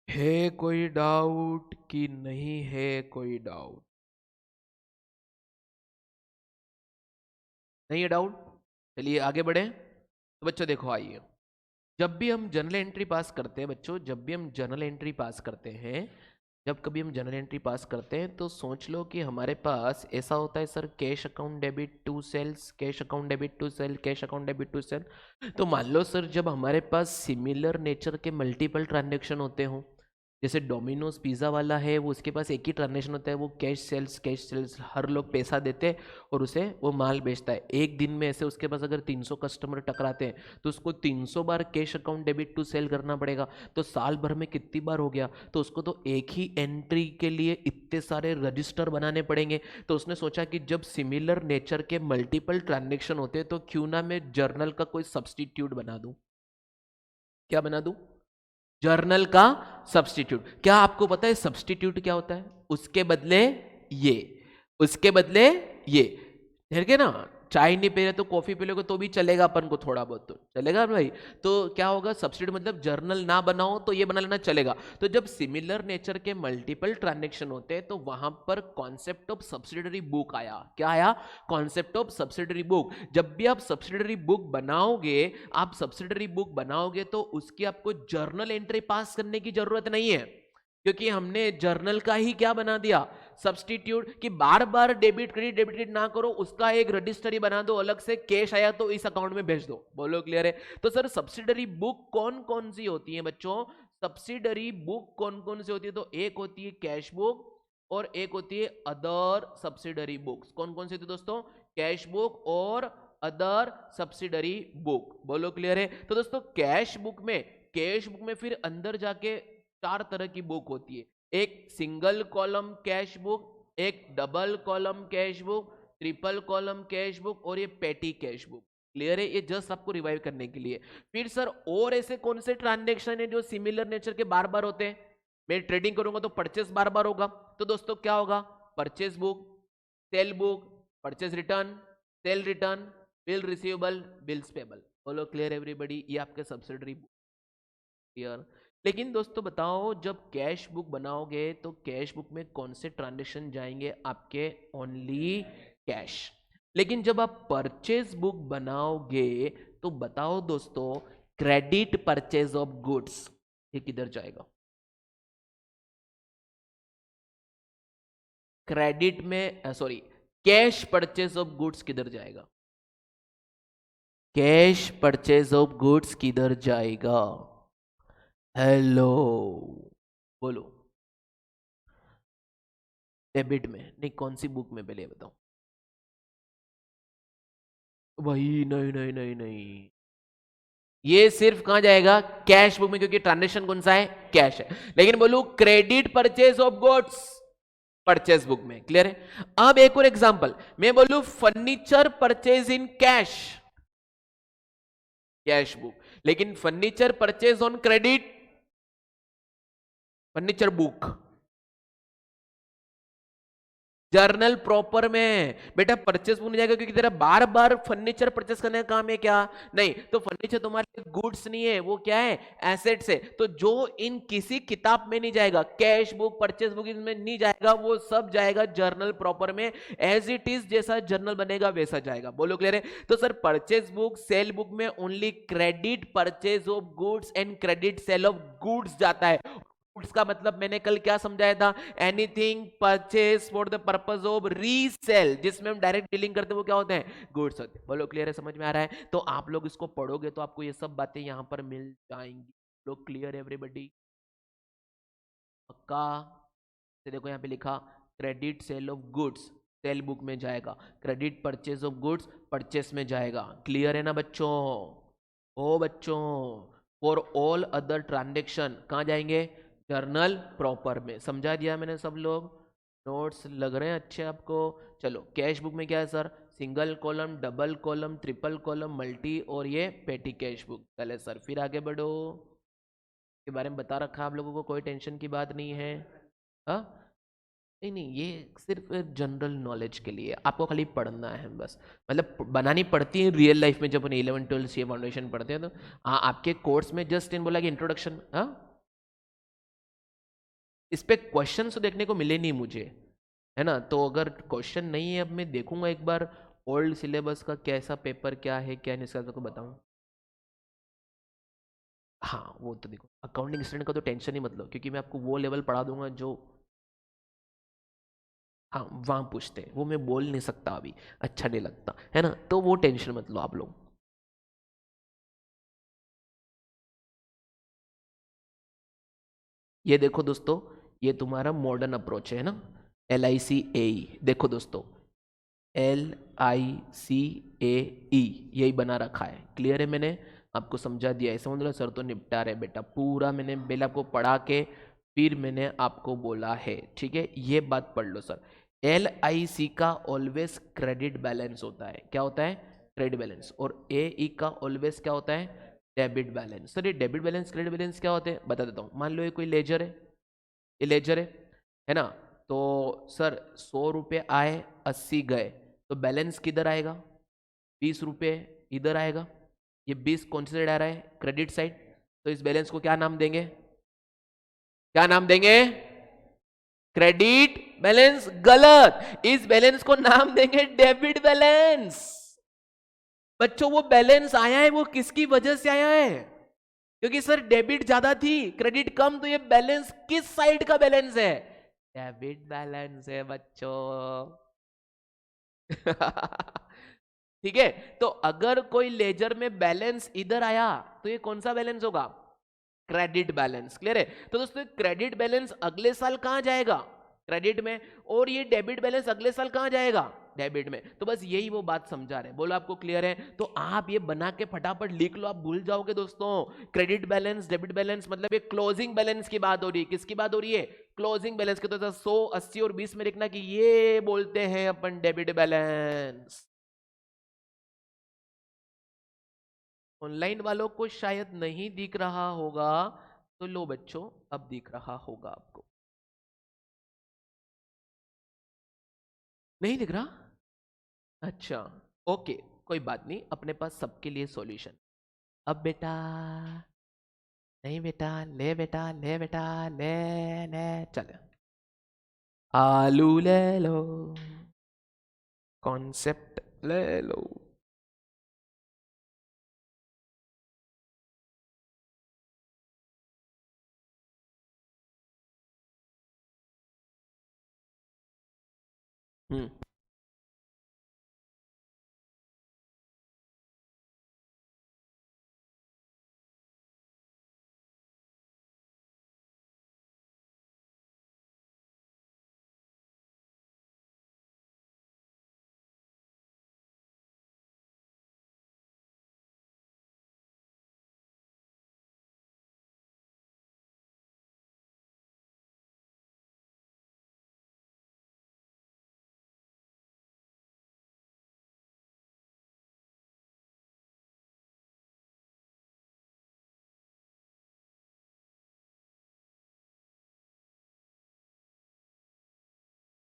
है कोई डाउट कि नहीं है कोई डाउट? नहीं है डाउट? चलिए आगे बढ़े। तो बच्चों देखो, आइए, जब भी हम जर्नल एंट्री पास करते हैं बच्चों, जब भी हम जर्नल एंट्री पास करते हैं, जब कभी हम जर्नल एंट्री पास करते हैं, तो सोच लो कि हमारे पास ऐसा होता है, sir cash account debit to sales, cash account debit to sale, cash account debit to sale. तो मान लो सर, जब हमारे पास सिमिलर नेचर के मल्टीपल ट्रांजेक्शन होते हों, जैसे डोमिनोज पिज़्ज़ा वाला है, वो उसके पास एक ही ट्रांजेक्शन होता है, वो कैश सेल्स, हर लोग पैसा देते हैं और उसे वो माल बेचता है। एक दिन में ऐसे उसके पास अगर 300 कस्टमर टकराते हैं, तो उसको 300 बार cash account debit to sale करना पड़ेगा। तो साल भर में कितनी बार हो गया? तो उसको तो एक ही एंट्री के लिए इतने सारे रजिस्टर बनाने पड़ेंगे। तो उसने सोचा कि जब सिमिलर नेचर के मल्टीपल ट्रांजेक्शन होते हैं, तो क्यों ना मैं जर्नल का कोई सब्सटीट्यूट बना दूं। क्या बना दूं? जर्नल का सब्स्टिट्यूट। क्या आपको पता है सब्स्टिट्यूट क्या होता है? उसके बदले ये, उसके बदले ये, ठीक है ना। चाय नहीं पी रहे तो कॉफी पी लोगे तो भी चलेगा, अपन को थोड़ा बहुत तो चलेगा भाई। तो क्या होगा? सब्स्टिट्यूट मतलब जर्नल ना बनाओ तो ये बना लेना चलेगा। तो जब सिमिलर नेचर के मल्टीपल ट्रांजेक्शन होते हैं, तो वहां पर कॉन्सेप्ट ऑफ सब्सिडरी बुक आया। क्या आया? Concept of subsidiary book. जब भी आप सब्सिडरी बुक बनाओगे, आप सब्सिडरी बुक बनाओगे तो उसकी आपको जर्नल एंट्री पास करने की जरूरत नहीं है, क्योंकि हमने जर्नल का ही क्या बना दिया? सब्स्टिट्यूट। कि बार बार डेबिट क्रेडिट ना करो, उसका एक रजिस्टर ही बना दो अलग से, कैश आया तो इस अकाउंट में भेज दो। बोलो क्लियर है? तो सर सब्सिडरी बुक कौन कौन सी होती है बच्चों? सब्सिडरी बुक कौन कौन सी होती है? तो एक होती है कैश बुक, और एक होती है अदर सब्सिडरी बुक्स। कौन कौन सी होती है दोस्तों? कैश बुक और अदर सब्सिडरी बुक। बोलो क्लियर है? तो दोस्तों कैश बुक में फिर अंदर जाके 4 तरह की बुक होती है। एक सिंगल कॉलम कैश बुक, एक double column cash book, triple column cash book, और ये पेटी कैश बुक। क्लियर है? ये जस्ट आपको रिवाइव करने के लिए। फिर सर और ऐसे कौन से ट्रांजेक्शन है जो सिमिलर नेचर के बार बार होते हैं? मैं ट्रेडिंग करूंगा तो परचेस बार बार होगा, तो दोस्तों क्या होगा? Purchase book, sale book, purchase return, cell return, bill receivable, bills payable. बोलो क्लियर एवरीबॉडी? ये आपके सब्सिडरी बुक। क्लियर? लेकिन दोस्तों बताओ, जब कैश बुक बनाओगे तो कैश बुक में कौन से ट्रांजेक्शन जाएंगे आपके? Only cash. लेकिन जब आप परचेज बुक बनाओगे तो बताओ दोस्तों, क्रेडिट परचेज ऑफ गुड्स ये किधर जाएगा? क्रेडिट में sorry, cash purchase of goods किधर जाएगा? कैश परचेज ऑफ गुड्स किधर जाएगा? हेलो, बोलो। डेबिट में नहीं, कौन सी बुक में पहले बताओ? वही नहीं नहीं नहीं नहीं, ये सिर्फ कहां जाएगा? कैश बुक में, क्योंकि ट्रांजेक्शन कौन सा है? कैश है। लेकिन बोलू credit purchase of goods purchase book में। क्लियर है? अब एक और एग्जांपल मैं बोलू, furniture purchase in cash, cash book. लेकिन furniture purchase on credit, furniture book. Journal proper में बेटा परचेस बुक नहीं जाएगा, क्योंकि तेरा बार बार फर्नीचर परचेस करने का काम है क्या? नहीं, तो फर्नीचर तुम्हारे लिए गुड्स नहीं है, वो क्या है? एसेट्स है। तो जो इन किसी किताब में नहीं जाएगा, कैश बुक, परचेस बुक इसमें नहीं जाएगा, वो सब जाएगा जर्नल प्रॉपर में। एज इट इज जैसा जर्नल बनेगा वैसा जाएगा। बोलो क्लियर है? तो sir purchase book, sale book में only credit purchase of goods and credit sale of goods जाता है। गुड्स का मतलब मैंने कल क्या समझाया था? Anything purchase for the purpose of resale, जिसमें हम डायरेक्ट डीलिंग करते हैं वो क्या होते हैं? गुड्स होते हैं। बोलो क्लियर है? समझ में आ रहा है? तो आप लोग इसको पढ़ोगे तो आपको ये सब बातें यहां पर मिल जाएंगी। लोग क्लियर एवरीबडी? पक्का? तो देखो यहाँ पे लिखा credit sale of goods sale book में जाएगा, credit purchase of goods purchase में जाएगा। क्लियर है ना बच्चों? ओ बच्चों, फॉर ऑल अदर ट्रांजेक्शन कहाँ जाएंगे? जर्नल प्रॉपर में। समझा दिया मैंने सब लोग? नोट्स लग रहे हैं अच्छे आपको? चलो कैश बुक में क्या है sir? Single column, double column, triple column, multi और ये पेटी कैश बुक। चले सर फिर आगे बढ़ो, के बारे में बता रखा है आप लोगों को, कोई टेंशन की बात नहीं है। हाँ, नहीं नहीं, ये सिर्फ जनरल नॉलेज के लिए आपको खाली पढ़ना है बस। मतलब बनानी पड़ती है रियल लाइफ में, जब अपन 11 12 ये फाउंडेशन पढ़ते हैं तो। हाँ, आपके कोर्स में जस्ट इन बोला कि इंट्रोडक्शन। हाँ, इस पे क्वेश्चन तो देखने को मिले नहीं मुझे, है ना? तो अगर क्वेश्चन नहीं है, अब मैं देखूंगा एक बार ओल्ड सिलेबस का कैसा पेपर क्या है क्या नहीं, इसका को बताऊं। हाँ वो तो देखो, अकाउंटिंग स्टूडेंट का तो टेंशन ही मतलब, क्योंकि मैं आपको वो लेवल पढ़ा दूंगा जो, हाँ वहां पूछते हैं, वो मैं बोल नहीं सकता अभी, अच्छा नहीं लगता है ना, तो वो टेंशन मत लो आप लोग। ये देखो दोस्तों, ये तुम्हारा मॉडर्न अप्रोच है ना, LICAE। देखो दोस्तों, LICAE यही बना रखा है। क्लियर है? मैंने आपको समझा दिया है, समझ लो सर तो निपटा रहे बेटा, पूरा मैंने पहले आपको पढ़ा के फिर मैंने आपको बोला है। ठीक है, ये बात पढ़ लो सर। LIC का ऑलवेज क्रेडिट बैलेंस होता है। क्या होता है? Credit balance. और AE का ऑलवेज क्या होता है? Debit balance. सर ये डेबिट बैलेंस क्रेडिट बैलेंस क्या होते हैं बता देता हूँ। मान लो ये कोई लेजर है, ये लेजर है ना? तो सर 100 रुपये आए, 80 गए, तो बैलेंस किधर आएगा? 20 रुपये इधर आएगा। ये 20 कौन सी साइड आ रहा है? Credit side. तो इस बैलेंस को क्या नाम देंगे? क्या नाम देंगे? Credit balance. गलत, इस बैलेंस को नाम देंगे डेबिट बैलेंस। बच्चों वो बैलेंस आया है वो किसकी वजह से आया है? क्योंकि सर डेबिट ज्यादा थी, क्रेडिट कम, तो ये बैलेंस किस साइड का बैलेंस है? डेबिट बैलेंस है बच्चों। ठीक है, तो अगर कोई लेजर में बैलेंस इधर आया तो ये कौन सा बैलेंस होगा? Credit balance. क्लियर है? तो दोस्तों क्रेडिट बैलेंस अगले साल कहां जाएगा? क्रेडिट में। और ये डेबिट बैलेंस अगले साल कहां जाएगा? डेबिट में। तो बस यही वो बात समझा रहे हैं। बोलो आपको क्लियर है? तो आप ये बना के फटाफट लिख लो, आप भूल जाओगे दोस्तों। क्रेडिट बैलेंस, डेबिट बैलेंस मतलब ये क्लोजिंग बैलेंस की बात हो रही है। किसकी बात हो रही है? क्लोजिंग बैलेंस की। तो 100, 80 और 20 में लिखना कि ये बोलते हैं अपन डेबिट बैलेंस। ऑनलाइन वालों को शायद नहीं दिख रहा होगा, तो लो बच्चों अब दिख रहा होगा आपको। नहीं दिख रहा? अच्छा, ओके, कोई बात नहीं, अपने पास सबके लिए सॉल्यूशन। अब बेटा, नहीं बेटा, ले बेटा, ले बेटा, ले, ले, चले, आलू ले लो, कॉन्सेप्ट ले लो। हम्म।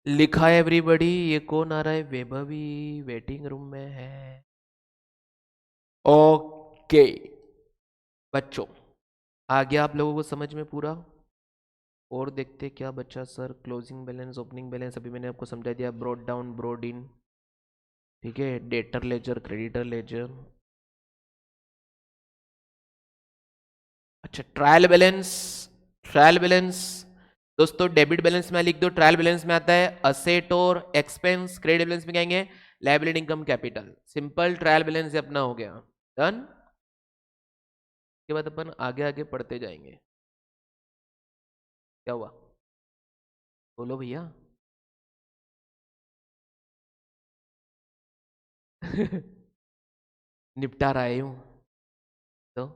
लिखा है एवरीबॉडी? ये कौन आ रहा है? वैभवी वेटिंग रूम में है। ओके बच्चों, आ गया आप लोगों को समझ में पूरा? और देखते क्या बच्चा sir. Closing balance, opening balance अभी मैंने आपको समझा दिया। ब्रॉड डाउन, ब्रॉड इन, ठीक है। Debtor ledger, creditor ledger. अच्छा, ट्रायल बैलेंस। ट्रायल बैलेंस दोस्तों डेबिट बैलेंस में लिख दो। ट्रायल बैलेंस में आता है असेट और एक्सपेंस। क्रेडिट बैलेंस में कहेंगे liability, income, capital. Simple trial balance अपना हो गया। डन। के बाद अपन आगे आगे पढ़ते जाएंगे। क्या हुआ बोलो भैया। निपटा रहा हूं तो।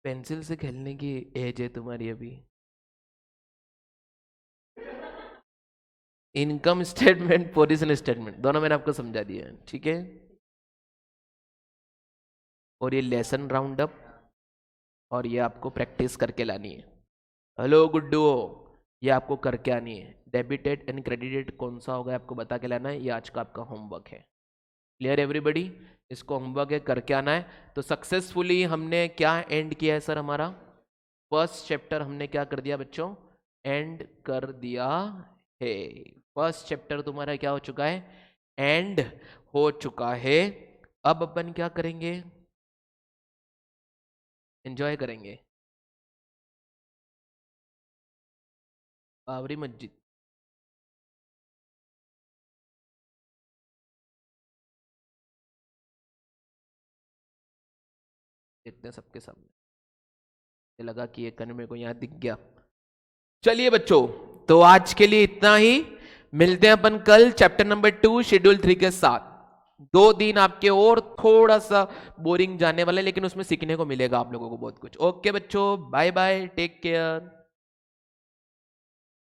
पेंसिल से खेलने की एज है तुम्हारी अभी। इनकम स्टेटमेंट, पोजीशन स्टेटमेंट दोनों मैंने आपको समझा दिया, ठीक है। और ये लेसन राउंड अप, और ये आपको प्रैक्टिस करके लानी है। हेलो गुड्डू, ये आपको करके आनी है। डेबिटेड एंड क्रेडिटेड कौन सा होगा आपको बता के लाना है। ये आज का आपका होमवर्क है। Clear everybody? इसको होमवर्क है, करके आना है। तो सक्सेसफुली हमने क्या एंड किया है सर? हमारा फर्स्ट चैप्टर हमने क्या कर दिया बच्चों? एंड कर दिया है। फर्स्ट चैप्टर तुम्हारा क्या हो चुका है? एंड हो चुका है। अब अपन क्या करेंगे? एंजॉय करेंगे। बाबरी मस्जिद। देखते हैं सबके सामने। लगा कि ये कन मेरे को यहाँ दिख गया। चलिए बच्चों, तो आज के लिए इतना ही। मिलते हैं अपन कल चैप्टर नंबर 2 शेड्यूल 3 के साथ। 2 दिन आपके और थोड़ा सा बोरिंग जाने वाला है, लेकिन उसमें सीखने को मिलेगा आप लोगों को बहुत कुछ। ओके बच्चों, बाय बाय, टेक केयर।